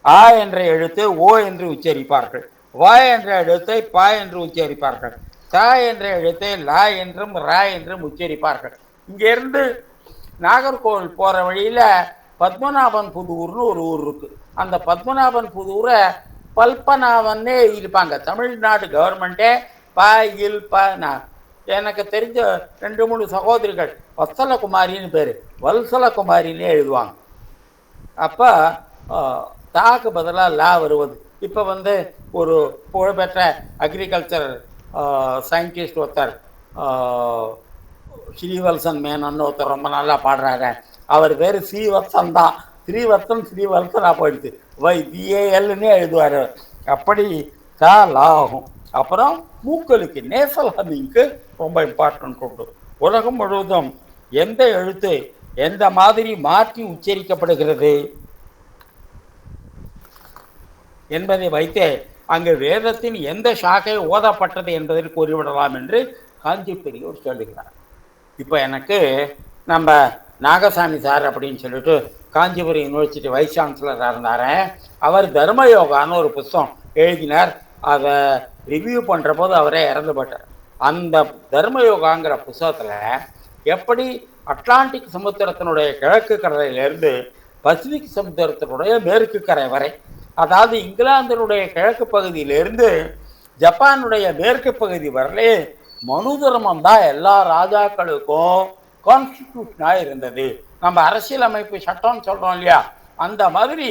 ஆ என்ற எழுத்து ஓ என்று உச்சரிப்பார்கள், வா என்ற எழுத்தை பா என்று உச்சரிப்பார்கள், தா என்ற எழுத்தை லா என்றும் ரா என்றும் உச்சரிப்பார்கள். இங்கேருந்து நாகர்கோவில் போகிற வழியில் பத்மநாபன் புதூர்னு ஒரு ஊர் இருக்குது. அந்த பத்மநாபன் புதூரை பல்பனாவன்னே இருப்பாங்க. தமிழ்நாடு கவர்மெண்ட்டே பா இல் ப நான் எனக்கு தெரிஞ்ச 2-3 சகோதரிகள் வத்சலகுமாரின்னு பேர், வல்சலகுமாரின்னே எழுதுவாங்க. அப்போ தாக்கு பதிலாக லா வருவது. இப்போ வந்து ஒரு புகழ்பெற்ற அக்ரிகல்ச்சர் சயின்டிஸ்ட் ஒருத்தர் ஸ்ரீவல்சன் மேனன்னு ஒருத்தர் ரொம்ப நல்லா பாடுறாங்க. அவர் பேர் ஸ்ரீவத்சன் தான். ஸ்ரீவத்சனாக போயிடுச்சு. YVALன்னே எழுதுவார். அப்படி தா லா ஆகும். அப்புறம் மூக்களுக்கு நேசல் ஹமிங்க்கு ரொம்ப இம்பார்ட்டன்ட் உண்டு. உலகம் முழுவதும் எந்த எழுத்து எந்த மாதிரி மாற்றி உச்சரிக்கப்படுகிறது என்பதை வைத்து அங்கு வேதத்தின் எந்த சாக்கை ஓதப்பட்டது என்பதை கூறிவிடலாம் என்று காஞ்சி பெரியோர் சொல்லுகிறார். இப்போ எனக்கு நம்ம நாகசாமி சார் அப்படின்னு சொல்லிட்டு காஞ்சிபுரம் யூனிவர்சிட்டி வைஸ் சான்சலராக இருந்தார். அவர் தர்மயோகான்னு ஒரு புத்தகம் எழுதினார். அதை ரிவ்யூ பண்ணுற போது அவரே இறந்து போட்டார். அந்த தர்மயோகாங்கிற புத்தகத்தில் எப்படி அட்லாண்டிக் சமுத்திரத்தினுடைய கிழக்கு கரையிலிருந்து பசிபிக் சமுத்திரத்தினுடைய மேற்கு கரை வரை, அதாவது இங்கிலாந்தினுடைய கிழக்கு பகுதியிலிருந்து ஜப்பானுடைய மேற்கு பகுதி வரலே மனு தர்மம் தான் எல்லா ராஜாக்களுக்கும் கான்ஸ்டிடியூஷனாக இருந்தது. நம்ம அரசியலமைப்பு சட்டம்னு சொல்கிறோம் இல்லையா, அந்த மாதிரி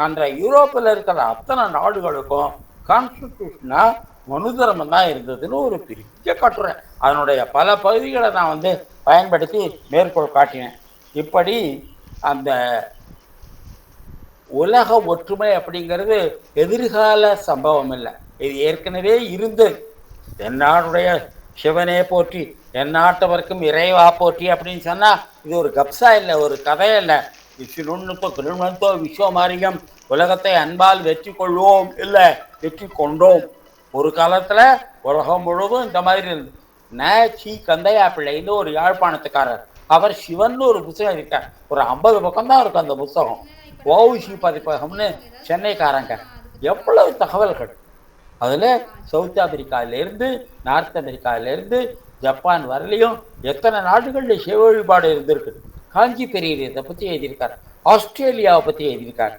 அந்த யூரோப்பில் இருக்கிற அத்தனை நாடுகளுக்கும் கான்ஸ்டிடியூஷனாக மனு தர்மம் தான் இருந்ததுன்னு ஒரு பெரிய கட்டுரை. அதனுடைய பல பகுதிகளை நான் வந்து பயன்படுத்தி மேற்கோள் காட்டினேன். இப்படி அந்த உலக ஒற்றுமை அப்படிங்கிறது எதிர்கால சம்பவம் இல்லை, இது ஏற்கனவே இருந்து தென்னாடுடைய சிவனே போற்றி எந்நாட்டவர்க்கும் இறைவா போற்றி அப்படின்னு சொன்னால் இது ஒரு கப்சா இல்லை, ஒரு கதை இல்லை. விஷ்ணுத்தோ கிருணத்தோ விஸ்வமாரியம், உலகத்தை அன்பால் வெற்றி கொள்வோம் இல்லை வெற்றி கொண்டோம். ஒரு காலத்தில் உலகம் முழுவதும் இந்த மாதிரி இருந்தது. சி கந்தையா பிள்ளைன்னு ஒரு யாழ்ப்பாணத்துக்காரர். அவர் சிவன் ஒரு புத்தகம் இருக்கார். ஒரு 50 பக்கம் தான் இருக்கும் அந்த புத்தகம். ஓவிசி பதிப்பகம்னு சென்னைக்காரங்க. எவ்வளவு தகவல்கள் அதில்! சவுத் ஆப்பிரிக்காவிலேருந்து நார்த் அமெரிக்காவிலேருந்து ஜப்பான் வரலையும் எத்தனை நாடுகளில் சிவ வழிபாடு இருந்திருக்கு. காஞ்சி பெரியதை பற்றி எழுதியிருக்கார். ஆஸ்திரேலியாவை பற்றி எழுதியிருக்கார்.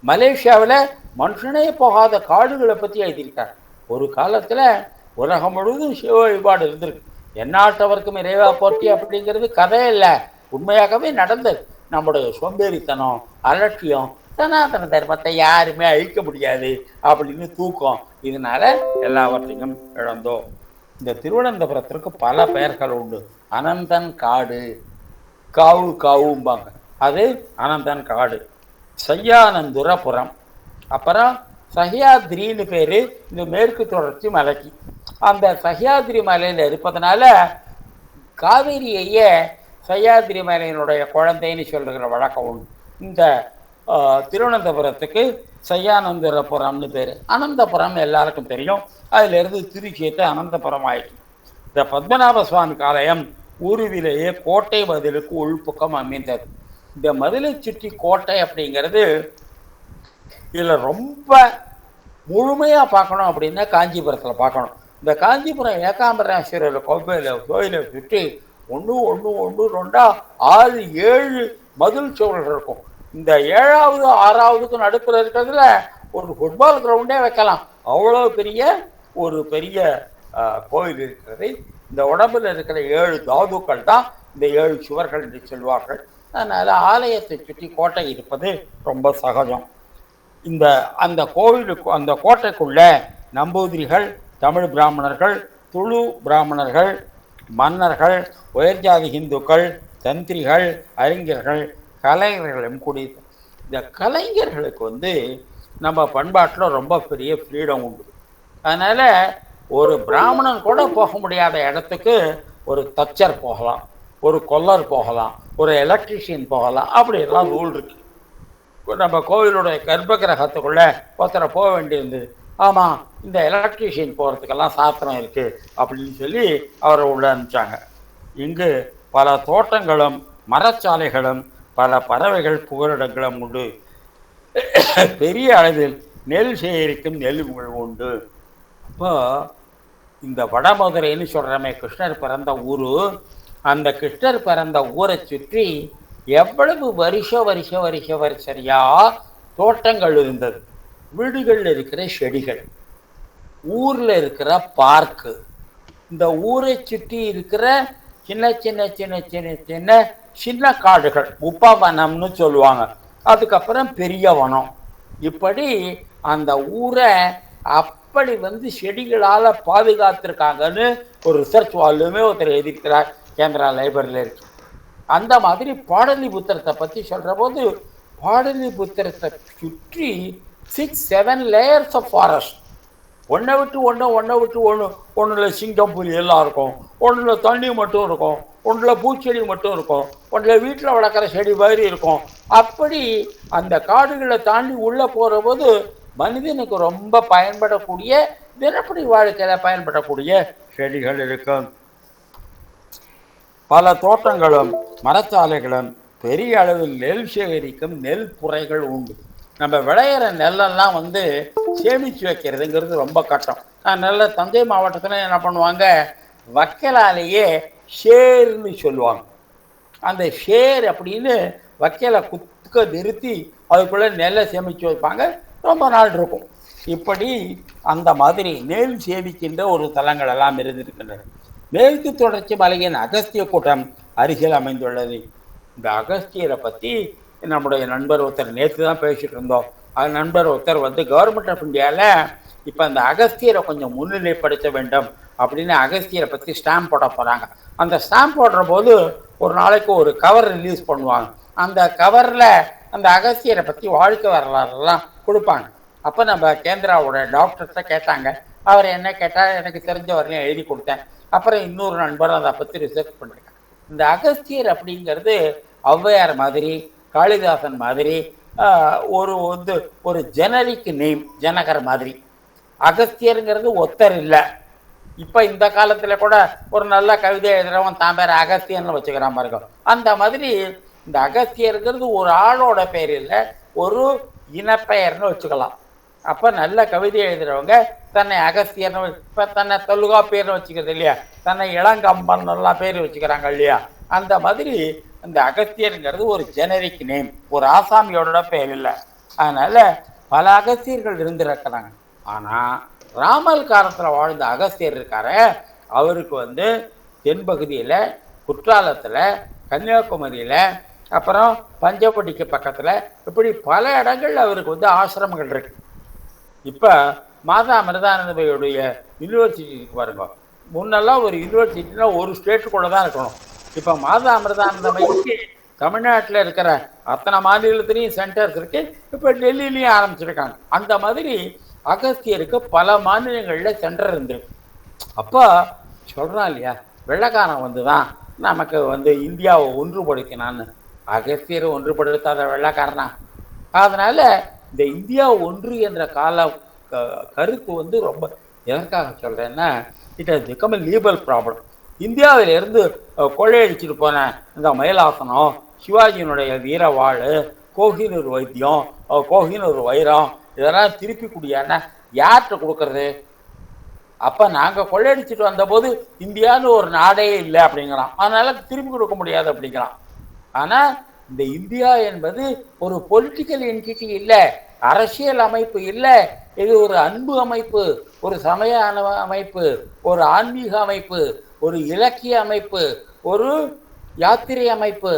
மலேசியாவில் மனுஷனே போகாத காடுகளை பற்றி எழுதியிருக்கார். ஒரு காலத்தில் உலகம் முழுவதும் சிவ வழிபாடு இருந்திருக்கு. எந்நாட்டவருக்கும் இறைவா போற்றி அப்படிங்கிறது கதை இல்லை, உண்மையாகவே நடந்தது. நம்முடைய சோம்பேறித்தனம், அலட்சியம், சனாதன தர்மத்தை யாருமே அழிக்க முடியாது அப்படின்னு தூக்கம், இதனால எல்லாவற்றையும் இழந்தோம். இந்த திருவனந்தபுரத்திற்கு பல பெயர்கள் உண்டு. அனந்தன் காடு, காவு காவும்பாங்க, அது அனந்தன் காடு. சையானந்துரபுரம், அப்புறம் சஹ்யாத்ரின்னு பேர் இந்த மேற்கு தொடர்ச்சி மலைக்கு. அந்த சஹ்யாத்ரி மலையில் இருப்பதனால காவேரியையே சஹ்யாத்ரி மலையினுடைய குழந்தைன்னு சொல்லுகிற வழக்கம் உண்டு. இந்த திருவனந்தபுரத்துக்கு சையானந்தபுரம்னு பேர். அனந்தபுரம் எல்லாருக்கும் தெரியும். அதிலிருந்து திருச்சியத்தை அனந்தபுரம் ஆயிடுச்சு. இந்த பத்மநாப சுவாமி ஆலயம் ஊருவிலேயே கோட்டை மதிலுக்கு உள்பக்கம் அமைந்தது. இந்த மதிலை சுற்றி கோட்டை அப்படிங்கிறது இதில் ரொம்ப முழுமையாக பார்க்கணும் அப்படின்னா காஞ்சிபுரத்தில் பார்க்கணும். இந்த காஞ்சிபுரம் ஏகாம்பரேஸ்வரர் கோயிலை சுற்றி 1 1 1 2 6 7 மதில் சுவர்கள் இருக்கும். இந்த 7வது 6வதுக்கு நடுப்புற இருக்கிறதுல ஒரு ஃபுட்பால் கிரவுண்டே வைக்கலாம். அவ்வளோ பெரிய கோயில் இருக்கிறது. இந்த உடம்புல இருக்கிற 7 தாதுக்கள் தான் இந்த 7 சுவர்கள் என்று சொல்வார்கள். அதனால் ஆலயத்தை சுற்றி கோட்டை இருப்பது ரொம்ப சகஜம். அந்த கோவிலுக்கு, அந்த கோட்டைக்குள்ள நம்பூதிரிகள், தமிழ் பிராமணர்கள், துளு பிராமணர்கள், மன்னர்கள், உயர்ஜாதி இந்துக்கள், தந்திரிகள், அறிஞர்கள், கலைஞர்களும் கூடிய. இந்த கலைஞர்களுக்கு நம்ம பண்பாட்டில் ரொம்ப பெரிய ஃப்ரீடம் உண்டு. அதனால் ஒரு பிராமணன் கூட போக முடியாத இடத்துக்கு ஒரு தச்சர் போகலாம், ஒரு கொல்லர் போகலாம், ஒரு எலக்ட்ரிஷியன் போகலாம், அப்படியெல்லாம் ரூல் இருக்கு. நம்ம கோவிலுடைய கர்ப்ப கிரகத்துக்குள்ள ஒருத்தரை போக வேண்டியிருந்தது. ஆமாம், இந்த எலக்ட்ரிஷியன் போகிறதுக்கெல்லாம் சாத்திரம் இருக்குது அப்படின்னு சொல்லி அவரை உள்ள அனுப்பிச்சாங்க. இங்கு பல தோட்டங்களும் மரச்சாலைகளும் பல பறவைகள் புகலிடங்களும் உண்டு. பெரிய அளவில் நெல் சேகரிக்கும் நெல்லுகள் உண்டு. இப்போ இந்த வடமதுரைன்னு சொல்கிறமே கிருஷ்ணர் பிறந்த ஊர், அந்த கிருஷ்ணர் பிறந்த ஊரை சுற்றி எவ்வளவு வரிசையா தோட்டங்கள் இருந்தது. வீடுகளில் இருக்கிற செடிகள், ஊரில் இருக்கிற பார்க்கு, இந்த ஊரை சுற்றி இருக்கிற சின்ன சின்ன சின்ன சின்ன சின்ன சின்ன காடுகள், உபவனம்னு சொல்லுவாங்க. அதுக்கப்புறம் பெரிய வனம். இப்படி அந்த ஊரை அப்படி செடிகளால் பாதுகாத்திருக்காங்கன்னு ஒரு ரிசர்ச் வால்யூமே ஒருத்தர் எழுதியிருக்கிறார், கேந்திரா லைப்ரரியில் இருக்கு. அந்த மாதிரி பாடலிபுத்திரத்தை பற்றி சொல்கிற போது, பாடலிபுத்திரத்தை சுற்றி 6-7 லேயர்ஸ் ஆஃப் ஃபாரஸ்ட். ஒன்றை விட்டு ஒன்று, ஒன்றில் சிங்கம் புலி எல்லாம் இருக்கும், ஒன்றில் தண்ணி மட்டும் இருக்கும், ஒன்றில் பூச்செடி மட்டும் இருக்கும், ஒன்றில் வீட்டில் வளர்க்குற செடி மாதிரி இருக்கும். அப்படி அந்த காடுகளை தாண்டி உள்ளே போகிற போது மனிதனுக்கு ரொம்ப பயன்படக்கூடிய, தினப்படி வாழ்க்கையில் பயன்படக்கூடிய செடிகள் இருக்கும். பல தோட்டங்களும் மரச்சாலைகளும் பெரிய அளவில் நெல் சேகரிக்கும் நெல் புரைகள் உண்டு. நம்ம விளையிற நெல்லெல்லாம் சேமித்து வைக்கிறதுங்கிறது ரொம்ப கஷ்டம். அதனால தஞ்சை மாவட்டத்தில் என்ன பண்ணுவாங்க, வைக்கலாலேயே ஷேர்னு சொல்லுவாங்க. அந்த ஷேர் அப்படின்னு வைக்கலை குத்துக்க நிறுத்தி அதுக்குள்ளே நெல்லை சேமித்து வைப்பாங்க, ரொம்ப நாள் இருக்கும். இப்படி அந்த மாதிரி நெல் சேமிக்கின்ற ஒரு தலங்கள் எல்லாம் இருந்திருக்கின்றன. மேற்கு தொடர்ச்சி மலையின் அகஸ்திய கூட்டம் அருகில் அமைந்துள்ளது. இந்த அகஸ்தியரை பற்றி நம்முடைய நண்பர் ஒருத்தர் நேற்று தான் பேசிகிட்டு இருந்தோம். அது நண்பர் ஒருத்தர் கவர்மெண்ட் ஆஃப் இந்தியாவில் இப்போ அந்த அகஸ்தியரை கொஞ்சம் முன்னிலைப்படுத்த வேண்டும் அப்படின்னு அகஸ்தியரை பற்றி ஸ்டாம்ப் போட போகிறாங்க. அந்த ஸ்டாம்ப் போடுற போது ஒரு நாளைக்கு ஒரு கவர் ரிலீஸ் பண்ணுவாங்க. அந்த கவரில் அந்த அகஸ்தியரை பற்றி வாழ்க்கை வரலாறுலாம் கொடுப்பாங்க. அப்போ நம்ம கேந்திராவோட டாக்டர்கிட்ட கேட்டாங்க. அவர் என்ன கேட்டால், எனக்கு தெரிஞ்ச வரையும் எழுதி கொடுத்தேன். அப்புறம் இன்னொரு நண்பர் அதை பற்றி ரிசர்ச் பண்ணிருக்காங்க. இந்த அகஸ்தியர் அப்படிங்கிறது ஔவையார் மாதிரி, காளிதாசன் மாதிரி ஒரு ஜெனரிக் நேம், ஜனகர் மாதிரி. அகஸ்தியருங்கிறது ஒத்தர் இல்லை, இப்ப இந்த காலத்துல கூட ஒரு நல்ல கவிதை எழுதுறவன் தான் பேர் அகஸ்தியன்னு வச்சுக்கிறான் பாருங்க. அந்த மாதிரி இந்த அகஸ்தியருங்கிறது ஒரு ஆளோட பேர் இல்லை, ஒரு இனப்பெயர்னு வச்சுக்கலாம். அப்ப நல்ல கவிதை எழுதுறவங்க தன்னை அகஸ்தியர்னு, இப்ப தன்னை தொல்காப்பியர்னு வச்சுக்கிறது இல்லையா, தன்னை இளங்கம்பன் எல்லாம் பேர் வச்சுக்கிறாங்க இல்லையா. அந்த மாதிரி அந்த அகஸ்தியருங்கிறது ஒரு ஜெனரிக் நேம், ஒரு ஆசாமியோட பேர் இல்லை. அதனால பல அகஸ்தியர்கள் இருந்திருக்கிறாங்க. ஆனா ராமல் காலத்தில் வாழ்ந்த அகஸ்தியர் இருக்காரு, அவருக்கு தென்பகுதியில் குற்றாலத்தில், கன்னியாகுமரியில், அப்புறம் பஞ்சப்பட்டிக்கு பக்கத்தில், இப்படி பல இடங்கள் அவருக்கு ஆசிரமங்கள் இருக்கு. இப்போ மாதா அமிர்தானந்தபையுடைய யூனிவர்சிட்டிக்கு பாருங்க, முன்னெல்லாம் ஒரு யூனிவர்சிட்டினா ஒரு ஸ்டேட்டுக்குள்ள தான் இருக்கணும். இப்போ மாதா அமிர்தானந்தபைக்கு தமிழ்நாட்டில் இருக்கிற அத்தனை மாநிலத்திலையும் சென்டர்ஸ் இருக்கு. இப்போ டெல்லியிலையும் ஆரம்பிச்சிருக்காங்க. அந்த மாதிரி அகஸ்தியருக்கு பல மாநிலங்களில் சென்டர் இருந்திருக்கு. அப்போ சொல்கிறான் இல்லையா, வெள்ளைக்காரன் தான் நமக்கு இந்தியாவை ஒன்றுபடுத்தினான்னு. அகஸ்தியரை ஒன்றுபடுத்தாத வெள்ளைக்காரனா? அதனால இந்த இந்தியா ஒன்று என்ற கருத்து ரொம்ப எதற்காக சொல்கிறேன்னா, it has become a legal problem. இந்தியாவிலிருந்து கொள்ளையடிச்சிட்டு போன இந்த மயிலாசனம், சிவாஜியினுடைய வீரவாள், கோஹினூர் வைத்தியம், கோஹினூர் வைரம், இதெல்லாம் திருப்பி குடியானா யார்கிட்ட கொடுக்கறது? அப்போ நாங்கள் கொள்ளையடிச்சிட்டு வந்தபோது இந்தியான்னு ஒரு நாடே இல்லை அப்படிங்கிறான். அதனால திருப்பி கொடுக்க முடியாது அப்படிங்கிறான். ஆனால் இந்த இந்தியா என்பது ஒரு பொலிட்டிக்கல் என்டிட்டி இல்லை, அரசியல் அமைப்பு இல்லை. இது ஒரு அன்பு அமைப்பு, ஒரு சமய அமைப்பு, ஒரு ஆன்மீக அமைப்பு, ஒரு இலக்கிய அமைப்பு, ஒரு யாத்திரை அமைப்பு.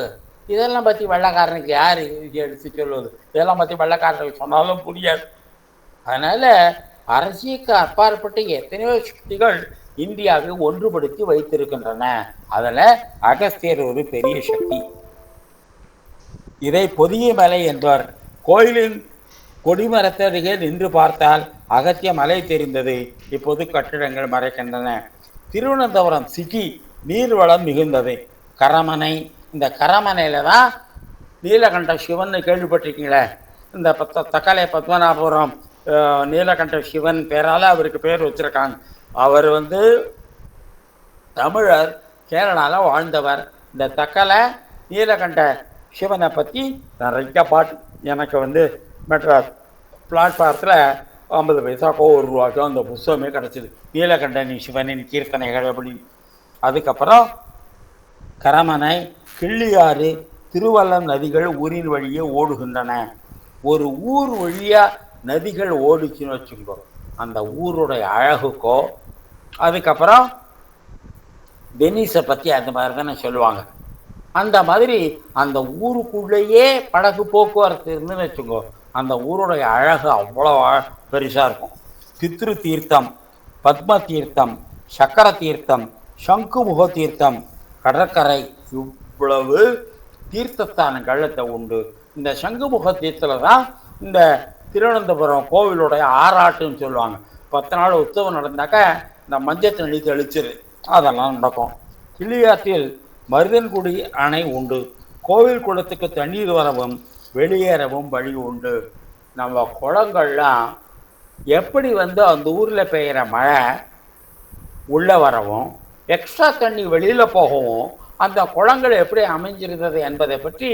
இதெல்லாம் பற்றி வெள்ளைக்காரனுக்கு யார் எடுத்து சொல்வது? இதெல்லாம் பற்றி வெள்ளைக்காரனுக்கு சொன்னாலும் புரியாது. அதனால் அரசியலுக்கு அப்பாற்பட்ட எத்தனையோ சக்திகள் இந்தியாவை ஒன்றுபடுத்தி வைத்திருக்கின்றன. அதில் அகஸ்தியர் ஒரு பெரிய சக்தி. இதை பொதிய மலை என்பார். கோயிலின் கொடிமரத்தருகே நின்று பார்த்தால் அகத்திய மலை தெரிந்தது. இப்போது கட்டிடங்கள் மறைக்கின்றன. திருவனந்தபுரம் சிட்டி நீர்வளம் மிகுந்தது. கரமனை, இந்த கரமனையில தான் நீலகண்ட சிவன் கேள்விப்பட்டிருக்கீங்களே. இந்த தக்காளி பத்மநாபபுரம் நீலகண்ட சிவன் பேரால் அவருக்கு பேர் வச்சிருக்காங்க. அவர் தமிழர், கேரளாவில் வாழ்ந்தவர். இந்த தக்கலை நீலகண்ட சிவனை பற்றி நிறைய பாட்டு எனக்கு மெட்ராஸ் பிளாட்ஃபாரத்தில் 50 பைசாக்கோ ₹1 அந்த புஸ்தகமே கிடச்சிது, நீலகண்டனி சிவனின் கீர்த்தனைகள் அப்படின்னு. அதுக்கப்புறம் கரமனை, கிள்ளியாறு, திருவல்லம் நதிகள் ஊரின் வழியே ஓடுகின்றன. ஒரு ஊர் வழியாக நதிகள் ஓடிச்சுன்னு வச்சுக்கோ, அந்த ஊருடைய அழகுக்கோ. அதுக்கப்புறம் வெனிஸை பற்றி அந்த மாதிரி தானே சொல்லுவாங்க. அந்த மாதிரி அந்த ஊருக்குள்ளேயே படகு போக்குவரத்து இருந்துன்னு வச்சுக்கோ, அந்த ஊருடைய அழகு அவ்வளோ பெருசாக இருக்கும். பித்ரு தீர்த்தம், பத்ம தீர்த்தம், சக்கர தீர்த்தம், சங்குமுக தீர்த்தம், கடற்கரை, இவ்வளவு தீர்த்தஸ்தானங்கள் உண்டு. இந்த சங்குமுக தீர்த்தத்தில் தான் இந்த திருவனந்தபுரம் கோவிலுடைய ஆராட்டுன்னு சொல்லுவாங்க. 10 நாள் உற்சவம் நடந்தாக்க இந்த மஞ்சள் தண்ணி தெளிச்சிரு, அதெல்லாம் நடக்கும். கிள்ளியாற்றில் மருதன்குடி அணை உண்டு. கோவில் குளத்துக்கு தண்ணீர் வரவும் வெளியேறவும் வழி உண்டு. நம்ம குளங்கள்லாம் எப்படி அந்த ஊரில் பெய்கிற மழை உள்ளே வரவும், எக்ஸ்ட்ரா தண்ணி வெளியில் போகவும் அந்த குளங்கள் எப்படி அமைஞ்சிருந்தது என்பதை பற்றி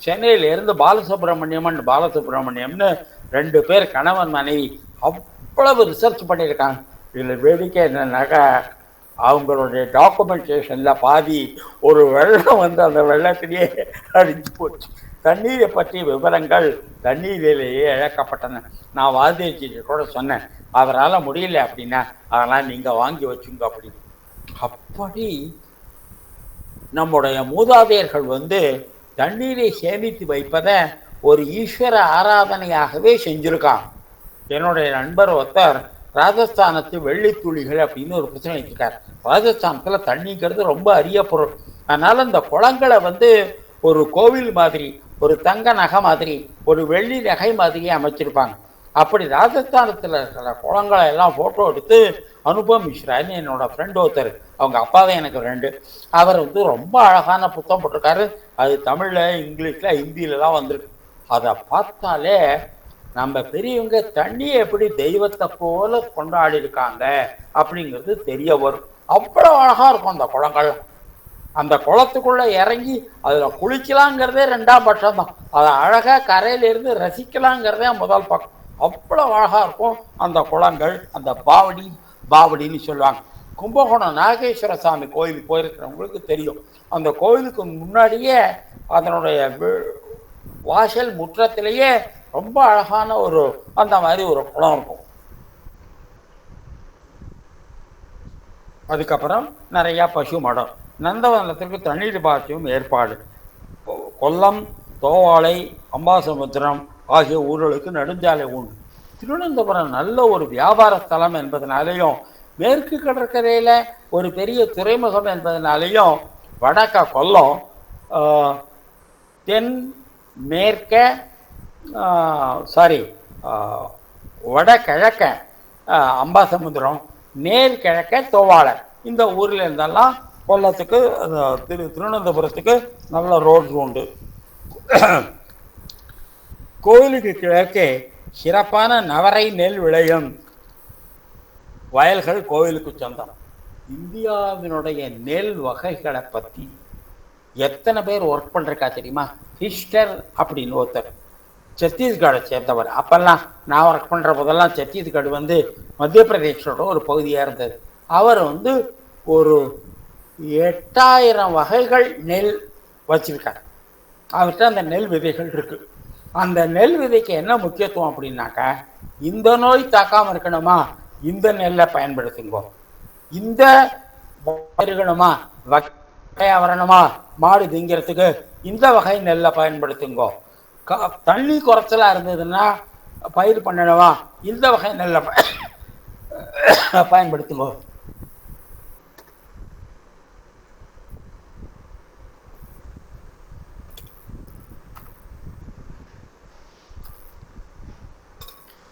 சென்னையிலேருந்து பாலசுப்ரமணியம்னு 2 பேர் கணவன் மனைவி அவ்வளவு ரிசர்ச் பண்ணியிருக்காங்க. இதில் வேடிக்கை என்னன்னாக்கா, அவங்களுடைய டாக்குமெண்டேஷனில் பாதி ஒரு வெள்ளம் அந்த வெள்ளத்திலேயே அடிச்சு போச்சு. தண்ணீரை பற்றிய விவரங்கள் தண்ணீரிலேயே இழக்கப்பட்டன. நான் வாதிச்சிட்டு கூட சொன்னேன், அவரால் முடியல அப்படின்னா அதெல்லாம் நீங்கள் வாங்கி வச்சுங்க அப்படின்னு. அப்படி நம்முடைய மூதாதையர்கள் தண்ணீரை சேமித்து வைப்பதை ஒரு ஈஸ்வர ஆராதனையாகவே செஞ்சுருக்காங்க. என்னுடைய நண்பர் ஒருத்தர் ராஜஸ்தானத்து வெள்ளித்துளிகள் அப்படின்னு ஒரு பிரச்சனை வச்சுருக்கார். ராஜஸ்தானத்தில் தண்ணிங்கிறது ரொம்ப அரிய பொருள். அதனால் இந்த குளங்களை ஒரு கோவில் மாதிரி, ஒரு தங்க நகை மாதிரி, ஒரு வெள்ளி நகை மாதிரியே அமைச்சிருப்பாங்க. அப்படி ராஜஸ்தானத்தில் இருக்கிற குளங்களை எல்லாம் ஃபோட்டோ எடுத்து அனுபவம் மிஸ்ரான்னு என்னோட ஃப்ரெண்ட் ஒருத்தர், அவங்க அப்பா தான் எனக்கு ஃப்ரெண்டு, அவர் ரொம்ப அழகான புத்தகம் போட்டிருக்காரு. அது தமிழில், இங்கிலீஷில், ஹிந்தியிலலாம் வந்திருக்கு. அதை பார்த்தாலே நம்ம பெரியவங்க தண்ணியை எப்படி தெய்வத்தை போல கொண்டாடி இருக்காங்க அப்படிங்கிறது தெரிய வரும். அவ்வளோ அழகா இருக்கும் அந்த குளங்கள். அந்த குளத்துக்குள்ள இறங்கி அதுல குளிக்கலாங்கிறதே 2ஆம் பட்சம் தான். அதை அழகா கரையில இருந்து ரசிக்கலாங்கிறதே முதல் பக்கம். அவ்வளவு அழகா இருக்கும் அந்த குளங்கள். அந்த பாவடின்னு சொல்லுவாங்க. கும்பகோணம் நாகேஸ்வர சாமி கோயில் போயிருக்கிறவங்களுக்கு தெரியும். அந்த கோயிலுக்கு முன்னாடியே அதனுடைய வாசல் முற்றத்திலேயே ரொம்ப அழகான ஒரு அந்த மாதிரி ஒரு குளம் இருக்கும். அதுக்கப்புறம் நிறைய பசு மடம், நந்தவனத்திற்கு தண்ணீர் பாய்ச்சும் ஏற்பாடு. கொல்லம், தோவாளை, அம்பாசமுத்திரம் ஆகிய ஊர்களுக்கு நெடுஞ்சாலை உண்டு. திருவனந்தபுரம் நல்ல ஒரு வியாபார ஸ்தலம் என்பதனாலேயும் மேற்கு கடற்கரையில் ஒரு பெரிய துறைமுகம் என்பதனாலேயும் வடக்க கொல்லம், தென் மேற்க வடகிழக்க அம்பாசமுத்திரம், நேர்கிழக்க தோவாளை, இந்த ஊரில் இருந்தெல்லாம் கொல்லத்துக்கு திருவனந்தபுரத்துக்கு நல்ல ரோடு உண்டு. கோயிலுக்கு கிழக்கே சிறப்பான நவரை நெல் விளையும் வயல்கள் கோயிலுக்கு சொந்தம். இந்தியாவினுடைய நெல் வகைகளை பற்றி எத்தனை பேர் ஒர்க் பண்ணுறக்கா தெரியுமா? ஹிஸ்டர் அப்படின்னு ஒருத்தர், சத்தீஸ்கரை சேர்ந்தவர். அப்பெல்லாம் நான் ஒர்க் பண்ணுற போதெல்லாம் சத்தீஸ்கர் மத்திய பிரதேசோட ஒரு பகுதியாக இருந்தது. அவர் ஒரு 8000 வகைகள் நெல் வச்சிருக்கார். அவர்கிட்ட அந்த நெல் விதைகள் இருக்கு. அந்த நெல் விதைக்கு என்ன முக்கியத்துவம் அப்படின்னாக்கா, இந்த நோய் தாக்காமல் இருக்கணுமா இந்த நெல்லை பயன்படுத்துங்க, இந்த இருக்கணுமா வரணுமா மாடு திங்கிறதுக்கு இந்த வகை நெல்லை பயன்படுத்துங்க, தண்ணி குறைச்சலா இருந்ததுன்னா பயிர் பண்ணணுமா இந்த வகை நெல்லை பயன்படுத்துங்க.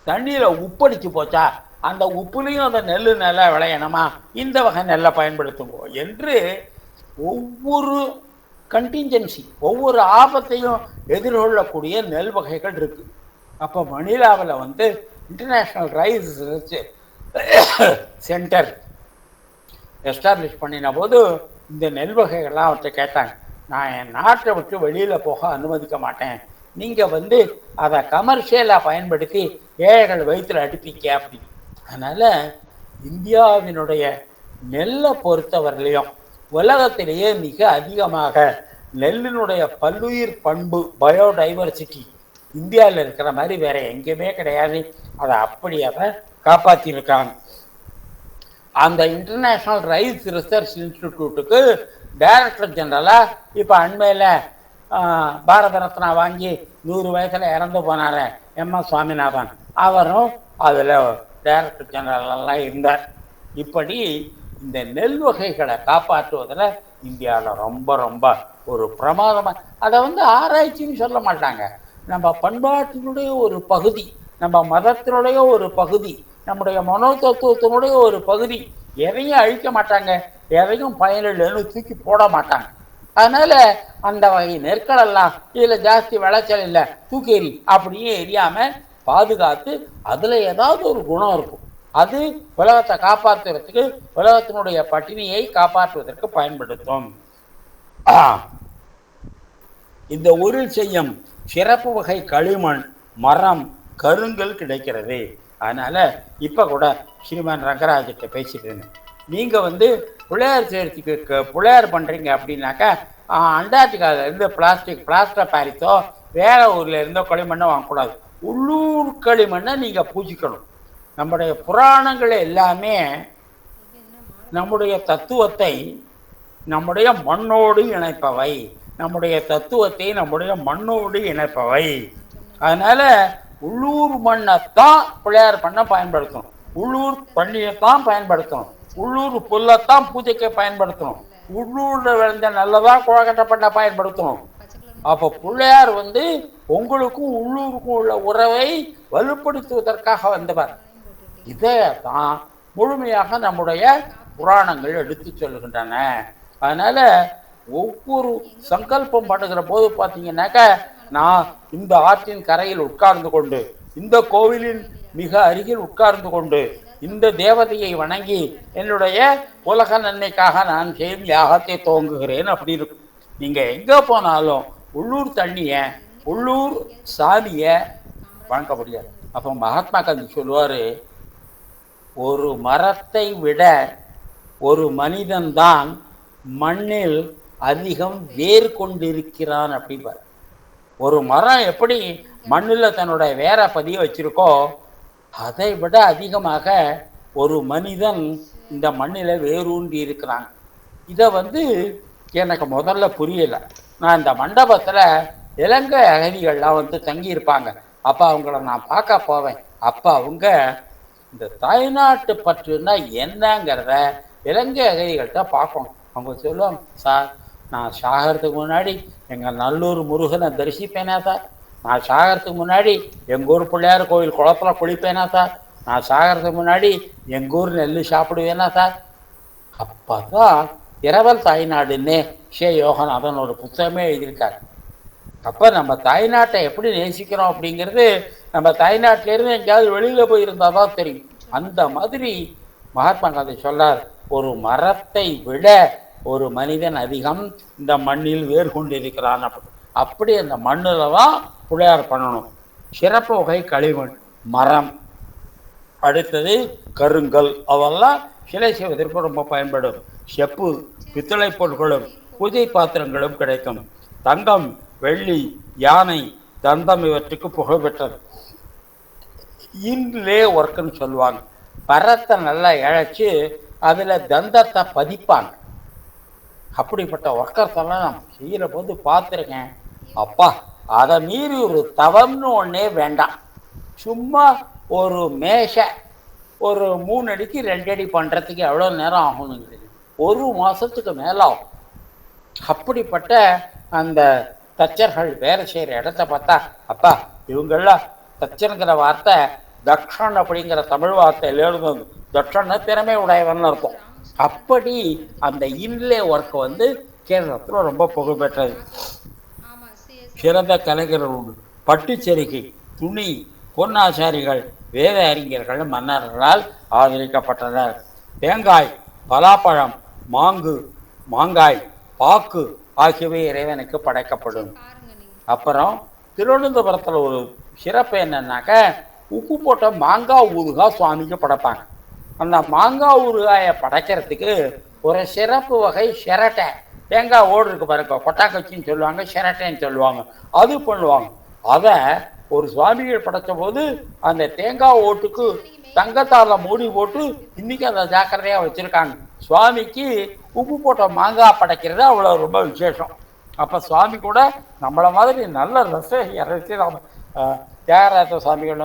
தண்ணீரை உப்படிச்சு போச்சா அந்த உப்புலையும் அந்த நெல் நல்லா விளையணுமா இந்த வகை நெல்லை பயன்படுத்துங்க என்று ஒவ்வொரு கண்டின்ஜென்சி, ஒவ்வொரு ஆபத்தையும் எதிர்கொள்ளக்கூடிய நெல் வகைகள் இருக்கு. அப்போ மணிலாவில் international rice research centre establish பண்ணின போது இந்த நெல் வகைகள்லாம் அவர்கிட்ட கேட்டாங்க, நான் என் நாட்டை விட்டு வெளியில் போக அனுமதிக்க மாட்டேன், நீங்கள் அதை கமர்ஷியலாக பயன்படுத்தி ஏழைகள் வயிற்றில் அடிப்பீங்க அப்படி. அதனால் இந்தியாவினுடைய நெல்லை பொறுத்தவரையிலையும் உலகத்திலேயே மிக அதிகமாக நெல்லினுடைய பல்லுயிர் பண்பு பயோடைவர்சிட்டி இந்தியாவில் இருக்கிற மாதிரி வேற எங்கேயுமே கிடையாது. அதை அப்படியே காப்பாற்றிருக்காங்க. அந்த இன்டர்நேஷ்னல் ரைஸ் ரிசர்ச் இன்ஸ்டிடியூட்டுக்கு டைரக்டர் ஜெனரலாக இப்போ அண்மையில் பாரத ரத்னா வாங்கி 100 வயசில் இறந்து போனார் எம்எஸ் சுவாமிநாதன், அவரும் அதில் டைரக்டர் ஜெனரலெல்லாம் இருந்தார். இப்படி இந்த நெல் வகைகளை காப்பாற்றுவதில் இந்தியாவில் ரொம்ப ரொம்ப ஒரு பிரமாதமாக, அதை ஆராய்ச்சின்னு சொல்ல மாட்டாங்க, நம்ம பண்பாட்டினுடைய ஒரு பகுதி, நம்ம மதத்தினுடைய ஒரு பகுதி, நம்முடைய மனோதத்துவத்தினுடைய ஒரு பகுதி. எதையும் அழிக்க மாட்டாங்க, எதையும் பயனில்லைன்னு தூக்கி போட மாட்டாங்க. அதனால அந்த வகை நெற்களெல்லாம் இதில் ஜாஸ்தி விளைச்சல் இல்லை தூக்கி எறி அப்படியே எரியாமல் பாதுகாத்து அதில் ஏதாவது ஒரு குணம் இருக்கும், அது உலகத்தை காப்பாற்றுறதுக்கு, உலகத்தினுடைய பட்டினியை காப்பாற்றுவதற்கு பயன்படுத்தும். இந்த ஊரில் செய்யும் சிறப்பு வகை களிமண், மரம், கருங்கல் கிடைக்கிறது. அதனால இப்போ கூட ஸ்ரீமான் ரங்கராஜிட்ட பேசிட்டு இருந்தேன், நீங்கள் பிள்ளையார் சேர்த்துக்கு பிள்ளையார் பண்ணுறீங்க அப்படின்னாக்கா அண்டார்டிகாவிலேருந்து பிளாஸ்டர் பாரிஸோ வேற ஊரில் இருந்தோ களிமண்ணை வாங்கக்கூடாது, உள்ளூர் களிமண்ணை நீங்கள் பூஜிக்கணும். நம்முடைய புராணங்கள் எல்லாமே நம்முடைய தத்துவத்தை நம்முடைய மண்ணோடு இணைப்பவை, நம்முடைய தத்துவத்தை நம்முடைய மண்ணோடு இணைப்பவை. அதனால உள்ளூர் மண்ணைத்தான் பிள்ளையார் பண்ண பயன்படுத்தணும், உள்ளூர் பண்ணியைத்தான் பயன்படுத்தணும், உள்ளூர் புல்லைத்தான் பூஜைக்கு பயன்படுத்தணும், உள்ளூர்ல விளைஞ்ச நல்லதான் குழக்கட்டை பண்ண பயன்படுத்தணும். அப்போ பிள்ளையார் உங்களுக்கும் உள்ளூருக்கும் உள்ள உறவை வலுப்படுத்துவதற்காக வந்தவர். இதைத்தான் முழுமையாக நம்முடைய புராணங்கள் எடுத்து சொல்லுகின்றன. அதனால ஒவ்வொரு சங்கல்பம் பண்ணுகிற போது பார்த்தீங்கன்னாக்க, நான் இந்த ஆற்றின் கரையில் உட்கார்ந்து கொண்டு இந்த கோவிலின் மிக அருகில் உட்கார்ந்து கொண்டு இந்த தேவதையை வணங்கி என்னுடைய உலக நன்மைக்காக நான் செய்யும் யாகத்தை துவங்குகிறேன் அப்படி இருக்கும். நீங்க எங்க போனாலும் உள்ளூர் தண்ணிய உள்ளூர் சாமிய வணங்க முடியாது. அப்போ மகாத்மா காந்தி சொல்லுவாரு, ஒரு மரத்தை விட ஒரு மனிதன்தான் மண்ணில் அதிகம் வேர் கொண்டிருக்கிறான் அப்படிப்பார். ஒரு மரம் எப்படி மண்ணில் தன்னுடைய வேரை பதிய வச்சிருக்கோ அதை விட அதிகமாக ஒரு மனிதன் இந்த மண்ணில் வேரூன்றி இருக்கிறான். இதை எனக்கு முதல்ல புரியலை. நான் இந்த மண்டபத்தில் இலங்கை அகதிகள்லாம் தங்கியிருப்பாங்க. அப்போ அவங்கள நான் பார்க்க போவேன். அப்போ அவங்க இந்த தாய்நாட்டு பற்றுன்னா என்னங்கிறத இலங்கை அகதிகள்கிட்ட பார்க்கணும். அவங்க சொல்லுவாங்க, சார் நான் சாகிறதுக்கு முன்னாடி எங்கள் நல்லூர் முருகனை தரிசிப்பேனா சார், நான் சாகிறதுக்கு முன்னாடி எங்கள் ஊர் பிள்ளையார் கோவில் குளத்துல குளிப்பேனா சார், நான் சாகிறதுக்கு முன்னாடி எங்கள் ஊர் நெல் சாப்பிடுவேனா சார். அப்போ தான் இரவல் தாய்நாடுன்னு யோகநாதன் ஒரு புத்தகமே எழுதியிருக்காரு. அப்போ நம்ம தாய்நாட்டை எப்படி நேசிக்கிறோம் அப்படிங்கிறது நம்ம தாய்நாட்டிலேருந்து எங்கேயாவது வெளியில் போயிருந்தால் தான் தெரியும். அந்த மாதிரி மகாத்மா காந்தி சொல்லார், ஒரு மரத்தை விட ஒரு மனிதன் அதிகம் இந்த மண்ணில் வேர் கொண்டிருக்கிறான். அப்படி அந்த மண்ணில் தான் பிள்ளையார் பண்ணணும். சிறப்பு வகை களிமண், மரம், அடுத்தது கருங்கல், அவெல்லாம் சிலை செய்வதற்கு ரொம்ப பயன்படும். செப்பு, பித்தளை பொருட்களும் பூஜை பாத்திரங்களும் கிடைக்கும். தங்கம், வெள்ளி, யானை, தந்தம் இவற்றுக்கு புகழ்பெற்றது. இன்லே ஒர்க்குன்னு சொல்லுவாங்க. பரத்தை நல்லா இழைச்சி அதில் தந்தத்தை பதிப்பாங்க. அப்படிப்பட்ட ஒர்க்கர்ஸ் எல்லாம் நான் செய்கிற போது பார்த்துருக்கேன். அப்பா, அதை மீறி ஒரு தவம்னு ஒன்றே வேண்டாம். சும்மா ஒரு மேஷை ஒரு 3 அடிக்கு 2 அடி பண்ணுறதுக்கு எவ்வளோ நேரம் ஆகணுங்கிறது 1 மாதத்துக்கு மேலே ஆகும். அப்படிப்பட்ட அந்த தச்சர்கள் வேலை செய்கிற இடத்த பார்த்தா, அப்பா இவங்கெல்லாம் தச்சனுங்கிற வார்த்தை தக்ஷன் அப்படிங்கிற தமிழ் வார்த்தையில் எழுதும். தக்ஷன்னு திறமை உடையவன் அர்த்தம். அப்படி அந்த இன்லே ஒர்க் கேரளத்தில் ரொம்ப புகழ்பெற்றது. சிறந்த கலைஞர்கள் உண்டு. பட்டுச்செருகை, துணி, பொன்னாசாரிகள், வேத அறிஞர்கள் மன்னர்களால் ஆதரிக்கப்பட்டனர். தேங்காய், பலாப்பழம், மாங்காய், பாக்கு ஆகியவை இறைவனுக்கு படைக்கப்படும். அப்புறம் திருவனந்தபுரத்தில் ஒரு சிறப்பு என்னன்னாக்க, உப்பு போட்ட மாங்காய் ஊறுகாய் சுவாமிக்கு படைப்பாங்க. அந்த மாங்காய் ஊறுகாயை படைக்கிறதுக்கு ஒரு சிறப்பு வகை சிரட்டை, தேங்காய் ஓடு இருக்கு பாருங்க, கொட்டாக்கச்சின்னு சொல்லுவாங்க, சிரட்டைன்னு சொல்லுவாங்க, அது பண்ணுவாங்க. அதை ஒரு சுவாமிகள் படைச்ச போது அந்த தேங்காய் ஓட்டுக்கு தங்கத்தால மூடி போட்டு இன்னைக்கு அதை ஜாக்கிரதையாக வச்சிருக்காங்க. சுவாமிக்கு உப்பு போட்ட மாங்காய் படைக்கிறது அவ்வளோ ரொம்ப விசேஷம். அப்போ சுவாமி கூட நம்மளை மாதிரி நல்ல ரசிகர். தியாகராஜ சுவாமிகள்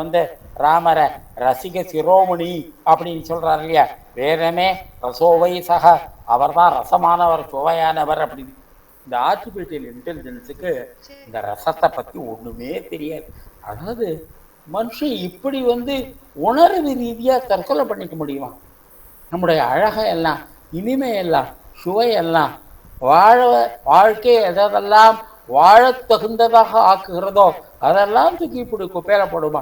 ராமரை ரசிக சிரோமணி அப்படின்னு சொல்றாரு இல்லையா, வேதமே ரசோவை சக, அவர் தான் ரசமானவர், சுவையானவர் அப்படின்னு. இந்த ஆர்டிபிஷியல் இன்டெலிஜென்ஸுக்கு இந்த ரசத்தை பற்றி ஒன்றுமே தெரியாது. அதாவது மனுஷன் இப்படி உணர்வு ரீதியாக தற்கொலை பண்ணிக்க முடியுமா? நம்முடைய அழகையெல்லாம், இனிமையெல்லாம், சுவையெல்லாம், வாழ்க்கை எதெல்லாம் வாழ தகுந்ததாக ஆக்குகிறதோ அதெல்லாம் தூக்கி இப்படி குப்பையில போடுமா?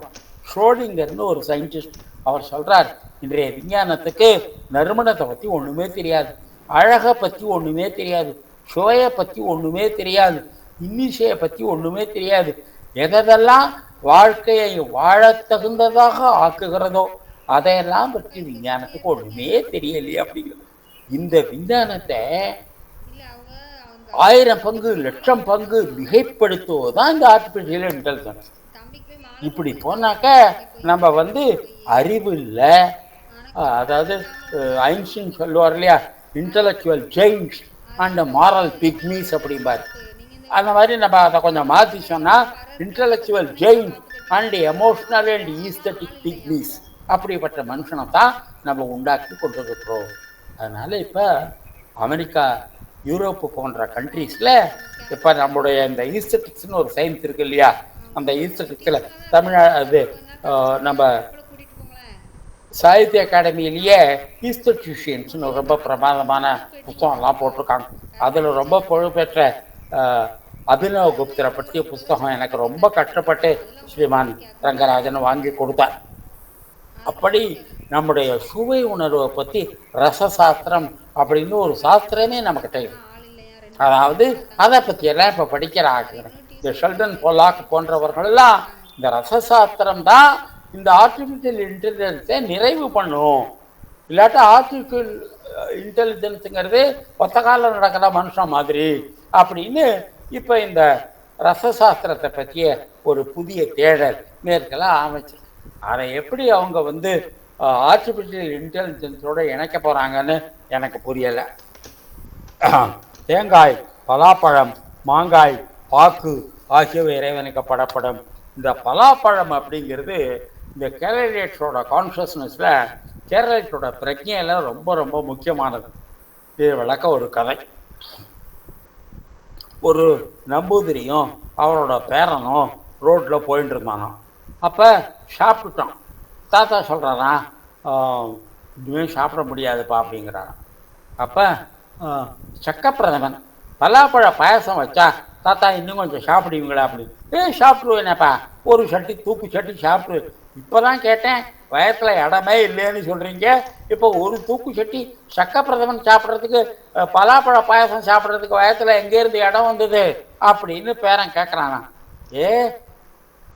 ஷ்ரோடிங்கர்னு ஒரு சயின்டிஸ்ட், அவர் சொல்றார், இன்றைய விஞ்ஞானத்துக்கு நறுமணத்தை பற்றி ஒன்றுமே தெரியாது, அழகை பற்றி ஒன்றுமே தெரியாது, சுவையை பற்றி ஒன்றுமே தெரியாது, இன்னிசையை பற்றி ஒன்றுமே தெரியாது. எதெல்லாம் வாழ்க்கையை வாழ தகுந்ததாக ஆக்குகிறதோ அதையெல்லாம் பற்றி விஞ்ஞானத்துக்கு ஒன்றுமே தெரியலையே அப்படிங்கிறது. இந்த விஞ்ஞானத்தை 1000 பங்கு 1,00,000 பங்கு மிகைப்படுத்துவதுதான் இந்த ஆர்டிபிஷியல் இன்டெலிஜென்ஸ். இப்படி போனாக்க நம்ம அறிவு இல்லை. அதாவது ஐன்ஸ்டீன் சொல்லுவார் இல்லையா, intellectual giants and moral pygmies அப்படிம்பாரு. அந்த மாதிரி நம்ம அதை கொஞ்சம் மாற்றி சொன்னால் intellectual giants and emotional and aesthetic pygmies, அப்படிப்பட்ட மனுஷனை தான் நம்ம உண்டாக்கி கொண்டிருக்கிறோம். அதனால் இப்போ அமெரிக்கா, யூரோப்பு போன்ற கண்ட்ரீஸில் இப்போ நம்முடைய இந்த ஈஸ்தட்டிக்ஸ்னு ஒரு சயின்ஸ் இருக்குது இல்லையா, அந்த ஈஸ்தட்டிக்ஸில் தமிழ்நாடு நம்ம சாகித்ய அகாடமியிலேயே ஈஸ்தட்டிஷியன்ஸ்னு ரொம்ப பிரமாதமான புத்தகம்லாம் போட்டிருக்காங்க. அதில் ரொம்ப புகழ்பெற்ற அபினவ குப்தரை பற்றிய புஸ்தகம் எனக்கு ரொம்ப கஷ்டப்பட்டு ஸ்ரீமான் ரங்கராஜன் வாங்கி கொடுத்தார். அப்படி நம்முடைய சுவை உணர்வை பற்றி ரசசாஸ்திரம் அப்படின்னு ஒரு சாஸ்திரமே நம்மக்கிட்ட இருக்கு. அதாவது அதை பற்றியெல்லாம் இப்போ படிக்கிறாங்க. இந்த ஷெல்டன் பொல்லாக் போன்றவர்கள்லாம் இந்த ரசசாஸ்திரம் தான் இந்த ஆர்டிஃபிஷியல் இன்டெலிஜென்ஸை நிறைவு பண்ணும். இல்லாட்டா ஆர்டிஃபிஷியல் இன்டெலிஜென்ஸுங்கிறது ஒத்த காலம் நடக்கிற மனுஷன் மாதிரி அப்படின்னு இப்போ இந்த ரசசாஸ்திரத்தை பற்றிய ஒரு புதிய தேடல் மேற்கெல்லாம் அமைச்சு அதை எப்படி அவங்க ஆர்டிஃபிஷியல் இன்டெலிஜென்ஸோட இணைக்க போகிறாங்கன்னு எனக்கு புரியலை. தேங்காய், பலாப்பழம், மாங்காய், பாக்கு ஆகியவை இறைவனுக்கு படப்படும். இந்த பலாப்பழம் அப்படிங்கிறது இந்த கேரளேட்ஸோட கான்ஷியஸ்னஸில் கேரளேட்டோட பிரஜையில ரொம்ப ரொம்ப முக்கியமானது. இது விளக்க ஒரு கதை. ஒரு நம்பூதிரியும் அவரோட பேரனும் ரோட்டில் போயிட்டு இருந்தானோ. அப்போ சாப்பிட்டுட்டான். தாத்தா சொல்கிறாரா, இனிமேல் சாப்பிட முடியாதுப்பா அப்படிங்கிறாராம். அப்போ சக்கப்பிரதமன் பலாப்பழ பாயசம் வச்சா தாத்தா இன்னும் கொஞ்சம் சாப்பிடுவீங்களா அப்படின்னு. சாப்பிடுவேனேப்பா, ஒரு சட்டி தூக்கு சட்டி சாப்பிடு. இப்போ தான் கேட்டேன், வயத்தில் இடமே இல்லைன்னு சொல்கிறீங்க, இப்போ ஒரு தூக்கு சட்டி சக்கப்பிரதமன் சாப்பிட்றதுக்கு பலாப்பழ பாயசம் சாப்பிட்றதுக்கு வயத்தில் எங்கேருந்து இடம் வந்தது அப்படின்னு பேரன் கேட்குறானா.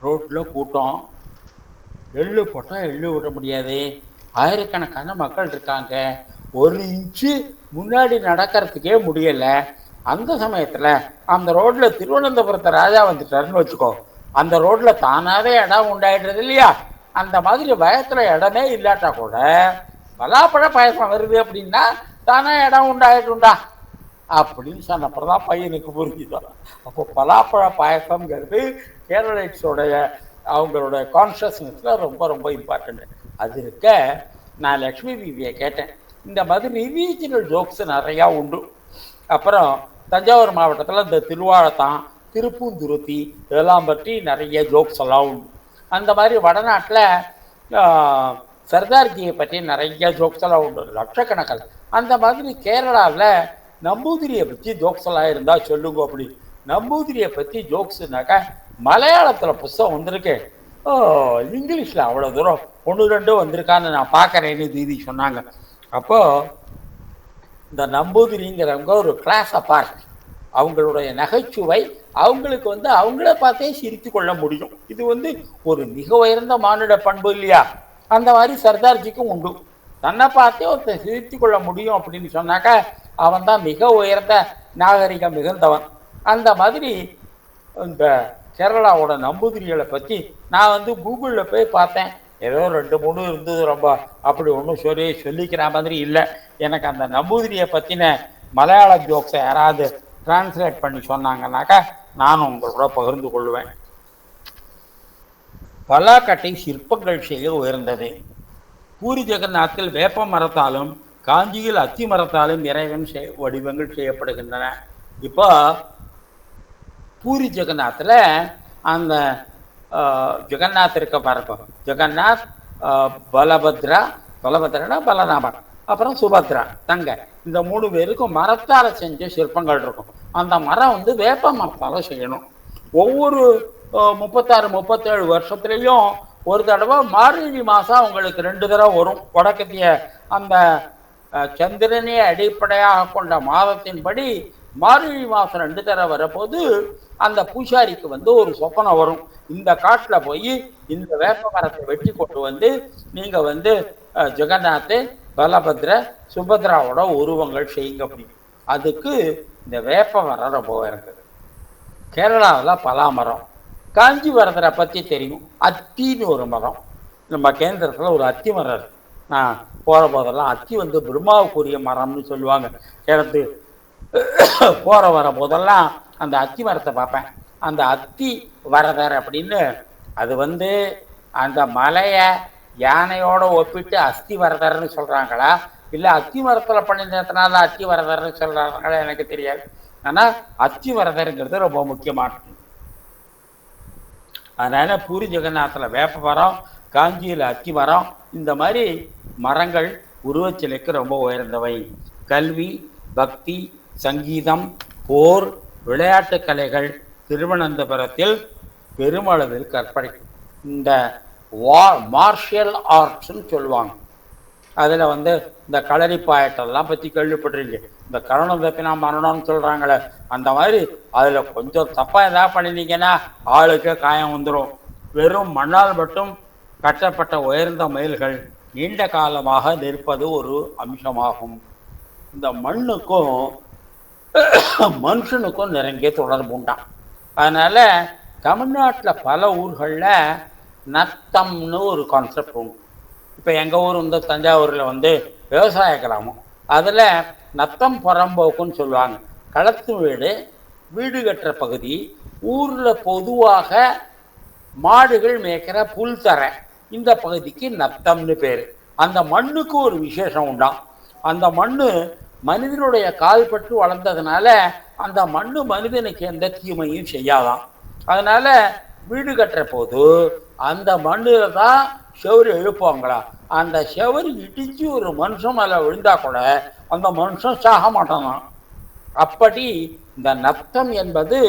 ரோட்டில் கூட்டம், எள்ளு போட்டால் எள்ளு விட முடியாது, ஆயிரக்கணக்கான மக்கள் இருக்காங்க, ஒரு இன்ச்சு முன்னாடி நடக்கிறதுக்கே முடியலை. அந்த சமயத்தில் அந்த ரோட்டில் திருவனந்தபுரத்தை ராஜா வந்துட்டாருன்னு வச்சுக்கோ, அந்த ரோட்டில் தானாகவே இடம் உண்டாயிடுறது இல்லையா? அந்த மாதிரி வயத்தில் இடமே இல்லாட்டா கூட பலாப்பழ பாயசம் வருது அப்படின்னா தானே இடம் உண்டாயிட்டுண்டா அப்படின்னு சொன்னப்பறம் தான் பையனுக்கு புரிஞ்சுதான். அப்போ பலாப்பழ பாயசம்ங்கிறது கேரளைட்ஸோடைய அவங்களோட கான்ஷியஸ்னஸில் ரொம்ப ரொம்ப இம்பார்ட்டண்ட். அது இருக்க நான் லக்ஷ்மி தேவியை கேட்டேன், இந்த மாதிரி ரீஜனல் ஜோக்ஸ் நிறையா உண்டு. அப்புறம் தஞ்சாவூர் மாவட்டத்தில் இந்த திருவாழத்தான், திருப்பூந்துருத்தி இதெல்லாம் பற்றி நிறைய ஜோக்ஸ் எல்லாம் உண்டு. அந்த மாதிரி வடநாட்டில் சர்தார்ஜியை பற்றி நிறைய ஜோக்ஸ் எல்லாம் உண்டு, லட்சக்கணக்கில். அந்த மாதிரி கேரளாவில் நம்பூதிரியை பற்றி ஜோக்ஸ் எல்லாம் இருந்தால் சொல்லுங்க அப்படி. நம்பூதிரியை பற்றி ஜோக்ஸுனாக்கா மலையாளத்தில் புஸ்தகம் வந்திருக்கு, இங்கிலீஷில் அவ்வளோ தூரம் 1-2 வந்திருக்கான்னு நான் பார்க்குறேன்னு தீதி சொன்னாங்க. அப்போது இந்த நம்பூதிரிங்கிறவங்க ஒரு கிளாஸ் அப்பார்ட். அவங்களுடைய நகைச்சுவை அவங்களுக்கு அவங்கள பார்த்தே சிரித்து கொள்ள முடியும். இது ஒரு மிக உயர்ந்த மானுட பண்பு இல்லையா? அந்த மாதிரி சர்தார்ஜிக்கும் உண்டு. தன்னை பார்த்தே ஒருத்தர் சிரித்து கொள்ள முடியும் அப்படின்னு சொன்னாக்கா அவன் தான் மிக உயர்ந்த நாகரிகம் மிகுந்தவன். அந்த மாதிரி இந்த கேரளாவோட நம்பூதிரிகளை பற்றி நான் கூகுளில் போய் பார்த்தேன். ஏதோ 2-3 இருந்தது, ரொம்ப அப்படி ஒன்றும் சொல்லிக்கிற மாதிரி இல்லை. எனக்கு அந்த நம்பூதிரியை பற்றின மலையாள ஜோக்ஸை யாராவது டிரான்ஸ்லேட் பண்ணி சொன்னாங்கன்னாக்கா நானும் உங்களோட பகிர்ந்து கொள்வேன். பலாக்கட்டை சிற்பங்கள் செய்ய உயர்ந்தது. பூரி ஜெகநாத்தில் வேப்ப மரத்தாலும் காஞ்சியில் அத்தி மரத்தாலும் இறைவன் வடிவங்கள் செய்யப்படுகின்றன. இப்போ பூரி ஜெகநாத்தில் அந்த ஜெகநாத் இருக்க பாருப்போம், ஜெகநாத், பலபத்ரனா பலராமன், அப்புறம் சுபத்ரா தங்க, இந்த 3 பேருக்கும் மரத்தால் செஞ்ச சிற்பங்கள் இருக்கும். அந்த மரம் வேப்ப மரத்தால் செய்யணும். ஒவ்வொரு 36-37 வருஷத்துலேயும் ஒரு தடவை மார்கழி மாதம் அவங்களுக்கு 2 தடவை வரும். வடக்கத்திய அந்த சந்திரனை அடிப்படையாக கொண்ட மாதத்தின்படி மார்கழி மாதம் 2 தடவை வரப்போது அந்த பூசாரிக்கு ஒரு சொப்பனம் வரும், இந்த காட்டில் போய் இந்த வேப்ப மரத்தை வெட்டி கொண்டு நீங்கள் ஜெகநாத், பலபத்ர, சுபத்ராவோட உருவங்கள் செய்யுங்க அப்படி. அதுக்கு இந்த வேப்ப மரம் ரொம்ப இருக்குது. கேரளாவில் பலாமரம். காஞ்சிபுரத்தை பற்றி தெரியும், அத்தின்னு ஒரு மரம். நம்ம கேந்திரத்தில் ஒரு அத்தி மரம் இருக்கு. நான் போகிற போதெல்லாம் அத்தி பிரம்மாவுக்குரிய மரம்னு சொல்லுவாங்க. எனக்கு போகிற வர போதெல்லாம் அந்த அத்தி மரத்தை பார்ப்பேன். அந்த அத்தி வரதர் அப்படின்னு அது அந்த மலையை யானையோட ஒப்பிட்டு அஸ்தி வரதர்னு சொல்கிறாங்களா இல்லை அத்தி மரத்தில் பண்ணினதுனால அத்தி வரதர்னு சொல்கிறாங்களா எனக்கு தெரியாது. ஆனால் அத்தி வரதருங்கிறது ரொம்ப முக்கியமானது. அதனால் பூரி ஜெகநாத்தில் வேப்ப மரம், காஞ்சியில் அத்தி மரம், இந்த மாதிரி மரங்கள் உருவச்சிலைக்கு ரொம்ப உயர்ந்தவை. கல்வி, பக்தி, சங்கீதம், போர், விளையாட்டு கலைகள் திருவனந்தபுரத்தில் பெருமளவில் கற்பனை. இந்த மார்ஷியல் ஆர்ட்ஸ்ன்னு சொல்லுவாங்க. அதில் இந்த களரிப்பாயட்டெல்லாம் பற்றி கேள்விப்பட்டிருக்கீங்க. இந்த கரணம் தப்பினா மரணம்னு சொல்கிறாங்களே, அந்த மாதிரி அதில் கொஞ்சம் தப்பாக எதாவது பண்ணினீங்கன்னா ஆளுக்கு காயம் வந்துடும். வெறும் மண்ணால் மட்டும் கட்டப்பட்ட உயர்ந்த மயில்கள் நீண்ட காலமாக நிற்பது ஒரு அம்சமாகும். இந்த மண்ணுக்கும் மனுஷனுக்கும் நெருங்கிய தொடர்பு உண்டான். அதனால் தமிழ்நாட்டில் பல ஊர்களில் நத்தம்னு ஒரு கான்செப்ட் உண்டு. இப்போ எங்கள் ஊர் தஞ்சாவூரில் விவசாய கிராமம். அதில் நத்தம் புறம்போக்குன்னு சொல்லுவாங்க. களத்து வீடு, வீடு கட்டுற பகுதி, ஊரில் பொதுவாக மாடுகள் மேய்க்கிற புல் தரை, இந்த பகுதிக்கு நத்தம்னு பேர். அந்த மண்ணுக்கு ஒரு விசேஷம் உண்டாம். அந்த மண் மனிதனுடைய கால் பட்டு வளர்ந்ததுனால அந்த மண் மனிதனுக்கு எந்த தீமையும் செய்யாதான். அதனால் வீடு கட்டுற போது அந்த மண்ணில் தான் செவரு எழுப்புவாங்களா. அந்த செவரு இடித்து ஒரு மனுஷன் மேலே விழுந்தா கூட அந்த மனுஷன் சாக மாட்டானா. அப்படி இந்த நத்தம் என்பது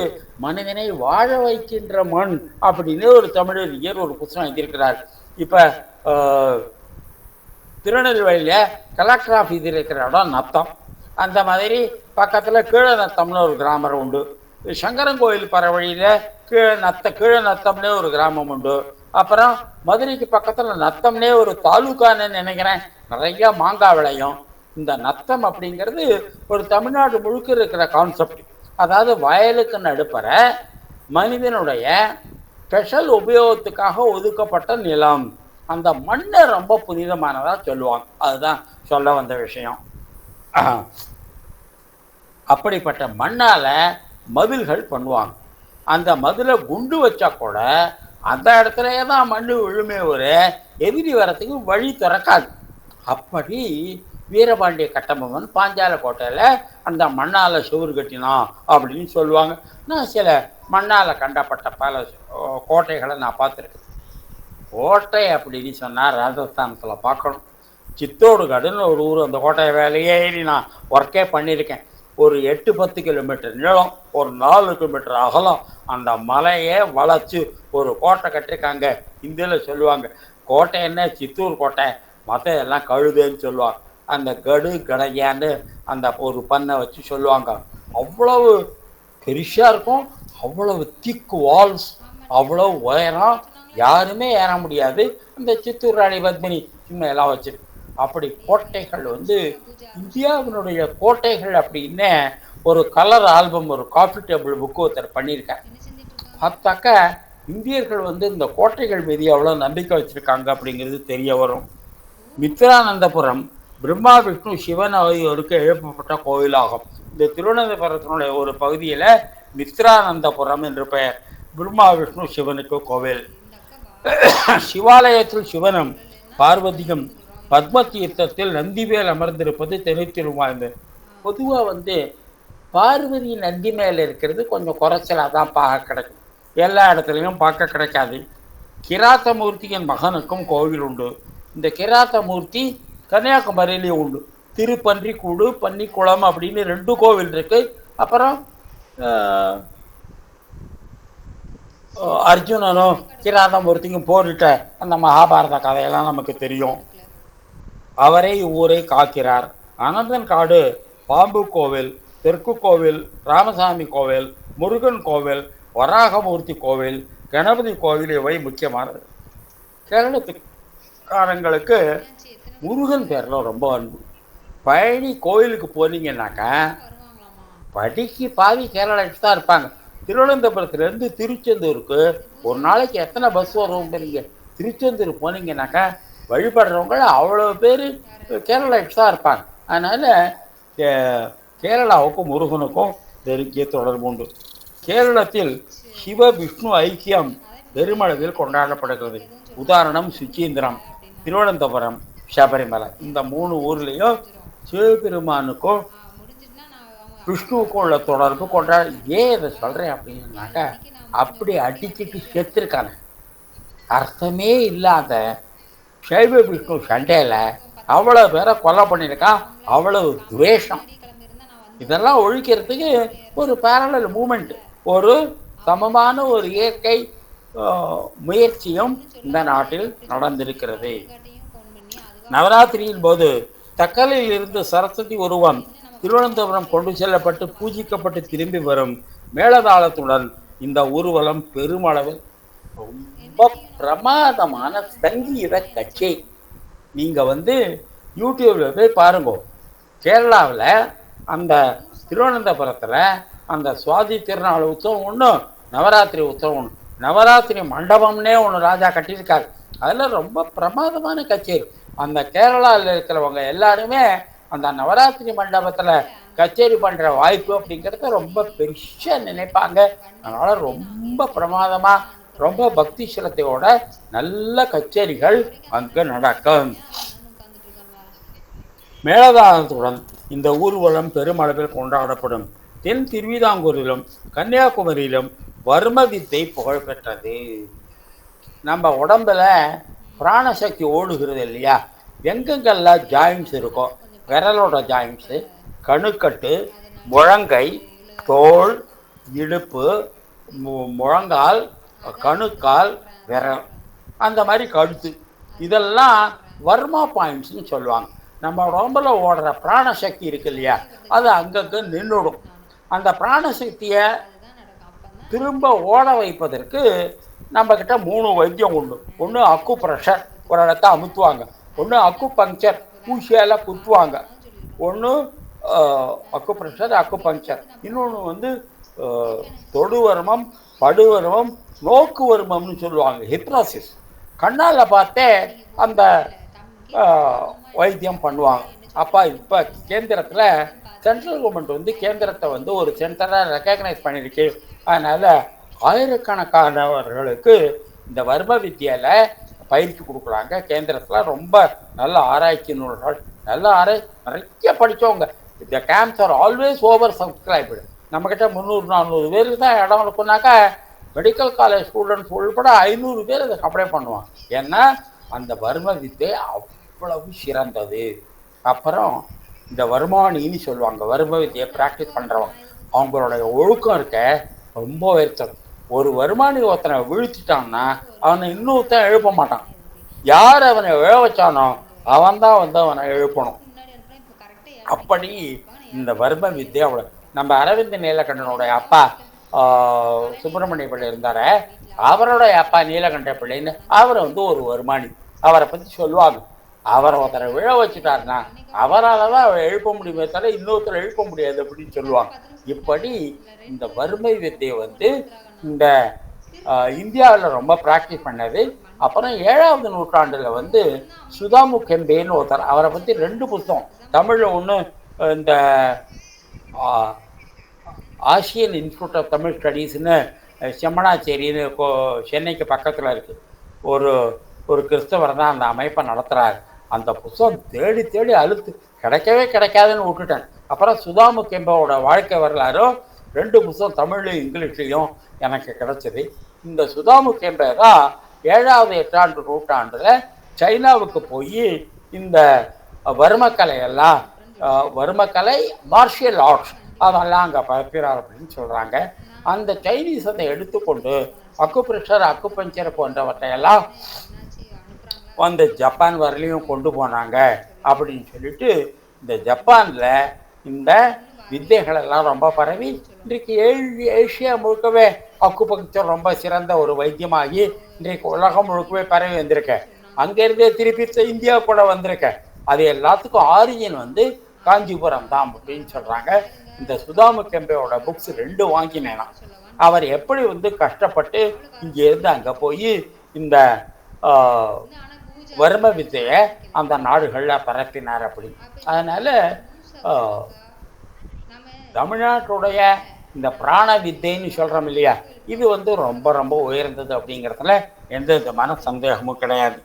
மனிதனை வாழ வைக்கின்ற மண் அப்படின்னு ஒரு தமிழறிஞர் ஒரு புத்தகம் எழுதியிருக்கிறார். இப்போ திருநெல்வேலியில் கலெக்டர் ஆஃபீஸில் இருக்கிற இடம் நத்தம். அந்த மாதிரி பக்கத்தில் கீழ நத்தம்னு ஒரு கிராமம் உண்டு. சங்கரங்கோயில் பரவழியில் கீழ நத்தம்னே ஒரு கிராமம் உண்டு. அப்புறம் மதுரைக்கு பக்கத்தில் நத்தம்னே ஒரு தாலுக்கான்னு நினைக்கிறேன். நிறையா மாங்காய் விளையும். இந்த நத்தம் அப்படிங்கிறது ஒரு தமிழ்நாடு முழுக்க இருக்கிற கான்செப்ட். அதாவது வயலுக்கு நடுப்பற மனிதனுடைய ஸ்பெஷல் உபயோகத்துக்காக ஒதுக்கப்பட்ட நிலம். அந்த மண்ணை ரொம்ப புனிதமானதாக சொல்லுவாங்க. அதுதான் சொல்ல வந்த விஷயம். அப்படிப்பட்ட மண்ணால் மதில்கள் பண்ணுவாங்க. அந்த மதிலை குண்டு வச்சா கூட அந்த இடத்துலையே தான் மண் விழுமே ஒரு எதிரி வரத்துக்கு வழி திறக்காது. அப்படி வீரபாண்டிய கட்டபொம்மன் பாஞ்சால கோட்டையில் அந்த மண்ணால் சுவர் கட்டினான் அப்படின்னு சொல்லுவாங்க. நான் சில மண்ணால் கண்டப்பட்ட பல கோட்டைகளை நான் பார்த்துருக்கேன். கோட்டை அப்படின்னு சொன்னால் ராஜஸ்தானத்தில் பார்க்கணும். சித்தோடுகடுன்னு ஒரு ஊர். அந்த கோட்டை வேலையே நான் ஒர்க்கே பண்ணியிருக்கேன். ஒரு 8-10 கிலோமீட்டர் நீளம், ஒரு 4 கிலோமீட்டர் அகலம். அந்த மலையே வளைச்சு ஒரு கோட்டை கட்டிருக்காங்க. இந்தியில் சொல்லுவாங்க கோட்டை என்ன சித்தூர் கோட்டை, மற்ற எல்லாம் கழுதுன்னு சொல்லுவாங்க. அந்த கடு கடையான்னு அந்த ஒரு பண்ணை வச்சு சொல்லுவாங்க. அவ்வளவு பெருசாக இருக்கும். அவ்வளவு திக் வால்ஸ், அவ்வளவு உயரம், யாருமே ஏற முடியாது. அந்த சித்தூர் ராணி பத்மினி எல்லாம் வச்சிருக்கு. அப்படி கோட்டைகள் இந்தியாவினுடைய கோட்டைகள் அப்படின்னு ஒரு கலர் ஆல்பம், ஒரு காஃபி டேபிள் புக்கு ஒருத்தர் பண்ணியிருக்கார். பார்த்தாக்கா இந்தியர்கள் இந்த கோட்டைகள் மீது எவ்வளோ நம்பிக்கை வச்சுருக்காங்க அப்படிங்கிறது தெரிய வரும். மித்ரானந்தபுரம் பிரம்மா விஷ்ணு சிவன் ஆகியோருக்கு எழுப்பப்பட்ட கோவிலாகும். இந்த திருவனந்தபுரத்தினுடைய ஒரு பகுதியில் மித்ரானந்தபுரம் என்று பெயர். பிரம்மா விஷ்ணு சிவனுக்கு கோவில். சிவாலயத்தில் சிவனும் பார்வதியும் பத்ம தீர்த்தத்தில் நந்திமேல் அமர்ந்திருப்பது தனித்திருவாய்ந்து. பொதுவாக பார்வதி நந்தி மேல் இருக்கிறது கொஞ்சம் குறைச்சலாக தான் பார்க்க கிடைக்கும். எல்லா இடத்துலையும் பார்க்க கிடைக்காது. கிராத்தமூர்த்தியின் மகனுக்கும் கோவில் உண்டு. இந்த கிராத்தமூர்த்தி கன்னியாகுமரியிலையும் உண்டு. திருப்பன்றிக்கூடு, பன்னிக்குளம் அப்படின்னு 2 கோவில் இருக்கு. அப்புறம் அர்ஜுனனும் கிராத்தமூர்த்திக்கும் போரிட்ட அந்த மகாபாரத கதையெல்லாம் நமக்கு தெரியும். அவரே இவ்வூரை காக்கிறார். அனந்தன் காடு பாம்பு கோவில், தெற்கு கோவில், ராமசாமி கோவில், முருகன் கோவில், வராகமூர்த்தி கோவில், கணபதி கோவில் இவை முக்கியமானது. கேரளத்துக்காரங்களுக்கு முருகன் பேரில் ரொம்ப அன்பு. பழனி கோயிலுக்கு போனீங்கன்னாக்கா படிக்கு பாதி கேரளாக்கு தான் இருப்பாங்க. திருவனந்தபுரத்துலேருந்து திருச்செந்தூருக்கு ஒரு நாளைக்கு எத்தனை பஸ் வரும் தெரியுங்க. திருச்செந்தூர் போனீங்கன்னாக்கா வழிபடுறவங்க அவ்வளோ பேர் கேரளாக்கு தான் இருப்பாங்க. அதனால் கேரளாவுக்கும் முருகனுக்கும் நெருங்கிய தொடர்பு உண்டு. கேரளத்தில் சிவ விஷ்ணு ஐக்கியம் பெருமளவில் கொண்டாடப்படுகிறது. உதாரணம் சுச்சீந்திரம், திருவனந்தபுரம், சபரிமலை. இந்த 3 ஊர்லேயும் சிவபெருமானுக்கும் விஷ்ணுவுக்கும் உள்ள தொடர்பு கொண்டாட. ஏன் இதை சொல்கிறேன் அப்படின்னாக்கா அப்படி அடிச்சுட்டு செத்துருக்காங்க. அர்த்தமே இல்லாத சைவ விஷ்ணு சண்டையில் அவ்வளோ பேரை கொலை பண்ணியிருக்கான். அவ்வளவு துவேஷம். இதெல்லாம் ஒழிக்கிறதுக்கு ஒரு பேரலல் மூமெண்ட், ஒரு சமமான ஒரு இயற்கை முயற்சியும் இந்த நாட்டில் நடந்திருக்கிறது. நவராத்திரியின் போது தக்கலில் இருந்து சரஸ்வதி உருவம் திருவனந்தபுரம் கொண்டு செல்லப்பட்டு பூஜிக்கப்பட்டு திரும்பி வரும் மேளதாளத்துடன் இந்த ஊர்வலம் பெருமளவில் ரொம்ப பிரமாதமான சங்கீத கச்சேரி. நீங்கள் யூடியூப்ல போய் பாருங்க. கேரளாவில் அந்த திருவனந்தபுரத்தில் அந்த சுவாதி திருநாள் உற்சவம் ஒன்று, நவராத்திரி உற்சவம் ஒன்று, நவராத்திரி மண்டபம்னே ஒன்று ராஜா கட்டியிருக்காரு. அதில் ரொம்ப பிரமாதமான கச்சேரி. அந்த கேரளாவில் இருக்கிறவங்க எல்லாருமே அந்த நவராத்திரி மண்டபத்தில் கச்சேரி பண்ணுற வாய்ப்பு அப்படிங்கிறத ரொம்ப பெருசாக நினைப்பாங்க. அதனால் ரொம்ப பிரமாதமாக, ரொம்ப பக்தி சிரத்தையோட நல்ல கச்சேரிகள் அங்கே நடக்கும். மேளதாளத்துடன் இந்த ஊர்வலம் பெருமளவில் கொண்டாடப்படும். தென் திருவிதாங்கூரிலும் கன்னியாகுமரியிலும் வர்ம வித்தை புகழ்பெற்றது. நம்ம உடம்புல பிராணசக்தி ஓடுகிறது இல்லையா, எங்கெங்கெல்லாம் ஜாயின்ட்ஸ் இருக்கோ, விரலோட ஜாயின்ட்ஸு, கணுக்கட்டு, முழங்கை, தோல், இடுப்பு, முழங்கால், கணுக்கால், விரல், அந்த மாதிரி கழுத்து, இதெல்லாம் வர்மா பாயிண்ட்ஸ்னு சொல்லுவாங்க. நம்ம உடம்புல ஓடுற பிராணசக்தி இருக்கு இல்லையா, அது அங்கங்கே நின்றுடும். அந்த பிராணசக்தியை திரும்ப ஓட வைப்பதற்கு நம்மக்கிட்ட 3 வைத்தியம் உண்டு. ஒன்று அக்கு ப்ரெஷர், ஒரு இடத்த அமுத்துவாங்க. ஒன்று அக்கு பங்க்சர், ஊசியால் குத்துவாங்க. ஒன்று அக்கு ப்ரெஷர், அக்கு பங்க்சர். இன்னொன்று தொடுவர்மம், படுவர்மம், நோக்கு வர்மம்னு சொல்லுவாங்க, ஹிப்னாசிஸ். கண்ணால் பார்த்தே அந்த வைத்தியம் பண்ணுவாங்க. அப்போ இப்போ கேந்திரத்தில் சென்ட்ரல் கவர்மெண்ட் கேந்திரத்தை ஒரு சென்டராக ரெக்கக்னைஸ் பண்ணியிருக்கு. அதனால் ஆயிரக்கணக்கானவர்களுக்கு இந்த வர்ம வித்தியாவில் பயிற்சி கொடுக்குறாங்க. கேந்திரத்தில் ரொம்ப நல்ல ஆராய்ச்சி நூல்கள், நிறைய படித்தவங்க. இந்த camps are always over subscribed. நம்மக்கிட்ட 300-400 பேருக்கு தான் இடம் இருக்குனாக்கா, மெடிக்கல் காலேஜ் ஸ்டூடெண்ட்ஸ் உள்பட 500 பேர் அதை அப்ளை பண்ணுவாங்க. ஏன்னா அந்த வர்ம வித்தை அவ்வளவு சிறந்தது. அப்புறம் இந்த வருமானின்னு சொல்லுவாங்க, வர்ம வித்தியை ப்ராக்டிஸ் பண்ணுறவங்க, அவங்களுடைய ஒழுக்கம் இருக்க ரொம்ப உயர்த்தம். ஒரு வருமானி ஒருத்தனை வீழ்த்திட்டான்னா அவனை இன்னொருத்தன் எழுப்ப மாட்டான். யார் அவனை எழ வச்சானோ அவன் தான் அவனை எழுப்பணும். அப்படி இந்த வர்ம வித்தை அவ்வளோ. நம்ம அரவிந்த் நீலகண்டனுடைய அப்பா சுப்பிரமணிய பிள்ளை இருந்தார, அவருடைய அப்பா நீலகண்ட பிள்ளைன்னு அவர் ஒரு வருமானி. அவரை பற்றி சொல்லுவாங்க, அவரை ஒருத்தரை விழ வச்சுட்டாருன்னா அவரால் தான் அவரை எழுப்ப முடியுமே தவிர இன்னொருத்தரை எழுப்ப முடியாது அப்படின்னு சொல்லுவாங்க. இப்படி இந்த வறுமை வித்தையை இந்த இந்தியாவில் ரொம்ப ப்ராக்டிஸ் பண்ணது. அப்புறம் 7ஆவது நூற்றாண்டில் சுதாமு கெம்பேன்னு ஒருத்தர், அவரை பற்றி 2 புத்தகம் தமிழில் ஒன்று, இந்த ஆசியன் இன்ஸ்டியூட் ஆஃப் தமிழ் ஸ்டடீஸ்னு செம்மனாச்சேரின்னு சென்னைக்கு பக்கத்தில் இருக்குது. ஒரு கிறிஸ்தவர் தான் அந்த அமைப்பை நடத்துகிறாரு. அந்த புத்தகம் தேடி தேடி அழுத்து கிடைக்காதுன்னு விட்டுட்டேன். அப்புறம் சுதாமு கெம்போட வாழ்க்கை வரலாறும் 2 புத்தகம் தமிழ்லையும் இங்கிலீஷ்லையும் எனக்கு கிடைச்சது. இந்த சுதாமு கெம்பே தான் 7ஆவது 8ஆண்டு நூற்றாண்டில் சைனாவுக்கு போய் இந்த வர்மக்கலையெல்லாம், வர்மக்கலை, மார்ஷியல் ஆர்ட்ஸ் அதெல்லாம் அங்கே பரப்பிறார் அப்படின்னு சொல்கிறாங்க. அந்த சைனீஸ் அதை எடுத்துக்கொண்டு அக்குப்ரெஷர், அக்குபஞ்சர் போன்றவற்றையெல்லாம் ஜப்பான் வரலையும் கொண்டு போனாங்க அப்படின்னு சொல்லிட்டு, இந்த ஜப்பானில் இந்த வித்தைகளெல்லாம் ரொம்ப பரவி இன்றைக்கு ஏஷியா முழுக்கவே அக்குபஞ்சர் ரொம்ப சிறந்த ஒரு வைத்தியமாகி இன்றைக்கு உலகம் முழுக்கவே பரவி வந்திருக்க. அங்கேருந்தே திருப்பி இந்தியா கூட வந்திருக்க. அது எல்லாத்துக்கும் ஆரிஜின் காஞ்சிபுரம் தான் அப்படின்னு சொல்கிறாங்க. இந்த சுதாமு கெம்பேயோட புக்ஸ் 2 வாங்கினேன். அவர் எப்படி கஷ்டப்பட்டு இங்கேருந்து அங்கே போய் இந்த வர்ம வித்தையை அந்த நாடுகளில் பரப்பினார் அப்படி. அதனால் தமிழ்நாட்டுடைய இந்த பிராண வித்தைன்னு சொல்கிறோம் இல்லையா, இது ரொம்ப ரொம்ப உயர்ந்தது அப்படிங்கிறதுல எந்த விதமான சந்தேகமும் கிடையாது.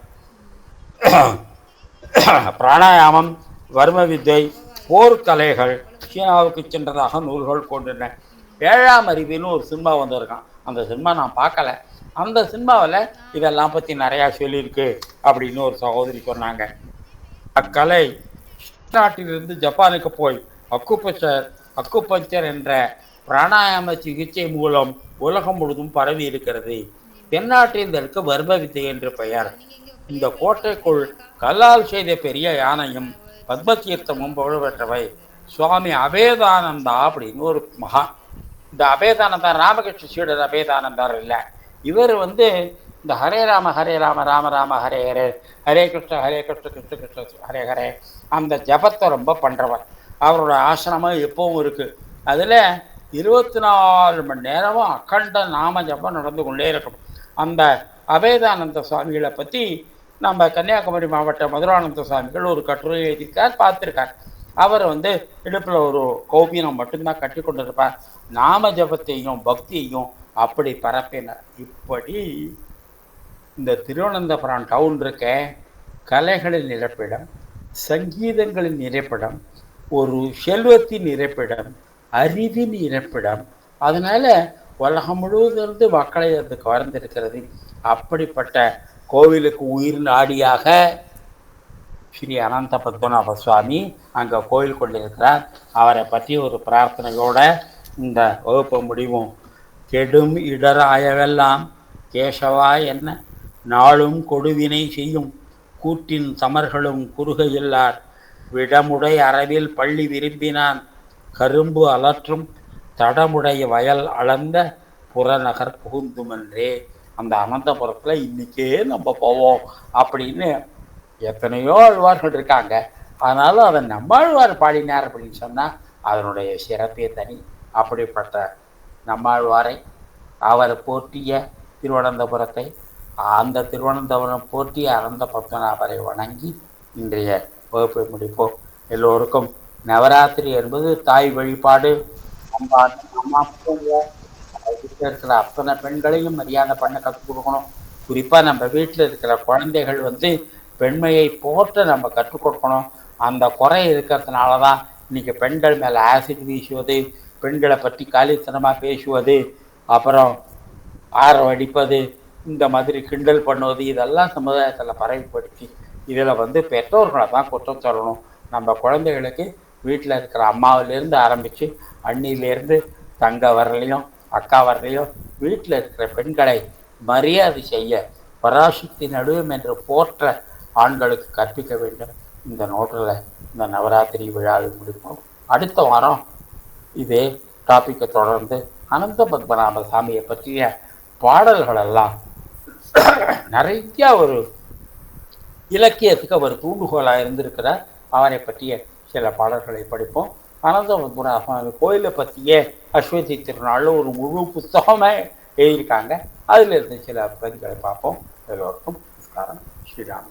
பிராணாயாமம், வர்ம வித்தை, போர்க்கலைகள் சீனாவுக்கு சென்றதாக நூல்கள் கொண்டுன. 7ஆம் அறிவுன்னு ஒரு சினிமா வந்திருக்கான். அந்த சினிமா நான் பார்க்கல. அந்த சினிமாவில் இதெல்லாம் பற்றி நிறையா சொல்லியிருக்கு அப்படின்னு ஒரு சகோதரி சொன்னாங்க. அக்கலை நாட்டிலிருந்து ஜப்பானுக்கு போய் அக்குபஞ்சர் அக்குபஞ்சர் என்ற பிராணாயாம சிகிச்சை மூலம் உலகம் முழுதும் பரவி இருக்கிறது. தென்னாட்டில் இதற்கு வர்ம வித்தை என்று பெயர். இந்த கோட்டைக்குள் கல்லால் செய்த பெரிய யானையும் பத்மதீர்த்தமும் புகழ்பெற்றவை. சுவாமி அபேதானந்தா அப்படின்னு ஒரு மகா. இந்த அபேதானந்தா ராமகிருஷ்ண சீடர் அபேதானந்தார் இல்லை. இவர் இந்த ஹரே ராம ராம ராம ஹரே ஹரே, ஹரே கிருஷ்ண கிருஷ்ண கிருஷ்ண ஹரே ஹரே அந்த ஜபத்தை ரொம்ப பண்ணுறவர். அவரோட ஆசிரமம் எப்பவும் இருக்குது. அதில் 24 மணி நேரமும் அக்கண்ட நாம ஜபம் நடந்து கொண்டே இருக்கும். அந்த அபேதானந்த சுவாமிகளை பற்றி நம்ம கன்னியாகுமரி மாவட்ட மதுரானந்த சுவாமிகள் ஒரு கட்டுரை எழுதியிருக்கார், பார்த்துருக்கார். அவர் இடுப்பில் ஒரு கௌபீனம் மட்டும்தான் கட்டி கொண்டு இருப்பார். நாம ஜபத்தையும் பக்தியையும் அப்படி பரப்பினார். இப்படி இந்த திருவனந்தபுரம் டவுன் இருக்க கலைகளின் நிரப்பிடம், சங்கீதங்களின் நிரப்பிடம், ஒரு செல்வத்தின் இருப்பிடம், அறிவின் இருப்பிடம். அதனால உலகம் முழுவதிலிருந்து மக்களை அது கவர்ந்திருக்கிறது. அப்படிப்பட்ட கோவிலுக்கு உயிர் நாடியாக ஸ்ரீ அனந்த பத்மநாப சுவாமி அங்கே கோயில் கொண்டிருக்கிறார். அவரை பற்றி ஒரு பிரார்த்தனையோட இந்த வகுப்பு முடிவும். கெடும் இடராயவெல்லாம் கேசவா என்ன நாளும் கொடுவினை செய்யும் கூற்றின் சமர்களும் குறுகையில்லார் விடமுடை அரவில் பள்ளி விரும்பினான் கரும்பு அலற்றும் தடமுடைய வயல் அளந்த புறநகர் புகுந்துமென்றே. அந்த அனந்தபுரத்தில் இன்றைக்கே நம்ம போவோம் அப்படின்னு எத்தனையோ ஆழ்வார்கள் இருக்காங்க. ஆனாலும் அதை நம்மாழ்வார் பாடினார் அப்படின்னு சொன்னால் அதனுடைய சிறப்பே தனி. அப்படிப்பட்ட நம்மாழ்வாரை, அவர் போற்றிய திருவனந்தபுரத்தை, அந்த திருவனந்தபுரம் போற்றிய அனந்த பத்மநாபரை வணங்கி இன்றைய வகுப்பை முடிப்போம். எல்லோருக்கும் நவராத்திரி என்பது தாய் வழிபாடு. நம்ம அம்மா வீட்டில் இருக்கிற அத்தனை பெண்களையும் மரியாதை பண்ண கற்றுக் கொடுக்கணும். குறிப்பாக நம்ம வீட்டில் இருக்கிற குழந்தைகள் பெண்மையை போற்ற நம்ம கற்றுக் கொடுக்கணும். அந்த குறை இருக்கிறதுனால தான் இன்றைக்கி பெண்கள் மேலே ஆசிட் வீசுவது, பெண்களை பற்றி காலித்தனமாக பேசுவது, அப்புறம் ஆரவடிப்பது, இந்த மாதிரி கிண்டல் பண்ணுவது, இதெல்லாம் சமுதாயத்தில் பரவிப்படுத்தி இதில் பெற்றோர்களை தான் குற்றம் சொல்லணும். நம்ம குழந்தைகளுக்கு வீட்டில் இருக்கிற அம்மாவிலேருந்து ஆரம்பித்து அண்ணிலேருந்து தங்க வரலையும் அக்கா வரலையும் வீட்டில் இருக்கிற பெண்களை மரியாதை செய்ய பராசக்தி நடுவும் என்று போற்ற ஆண்களுக்கு கற்பிக்க வேண்டும். இந்த நோட்டில் இந்த நவராத்திரி விழாவை முடிப்போம். அடுத்த வாரம் இதே டாப்பிக்கை தொடர்ந்து அனந்த பத்மநாப சாமியை பற்றிய பாடல்களெல்லாம் நிறைய ஒரு இலக்கியத்துக்கு அவர் தூண்டுகோலாக இருந்திருக்கிறார். அவரை பற்றிய சில பாடல்களை படிப்போம். அனந்த பத்மநாப சுவாமி கோயிலை பற்றிய அஸ்வதி திருநாளில் ஒரு முழு புத்தகமே எழுதியிருக்காங்க. அதில் இருந்து சில பிரதிகளை பார்ப்போம். எல்லோருக்கும் நமஸ்காரம். ஸ்ரீராம்.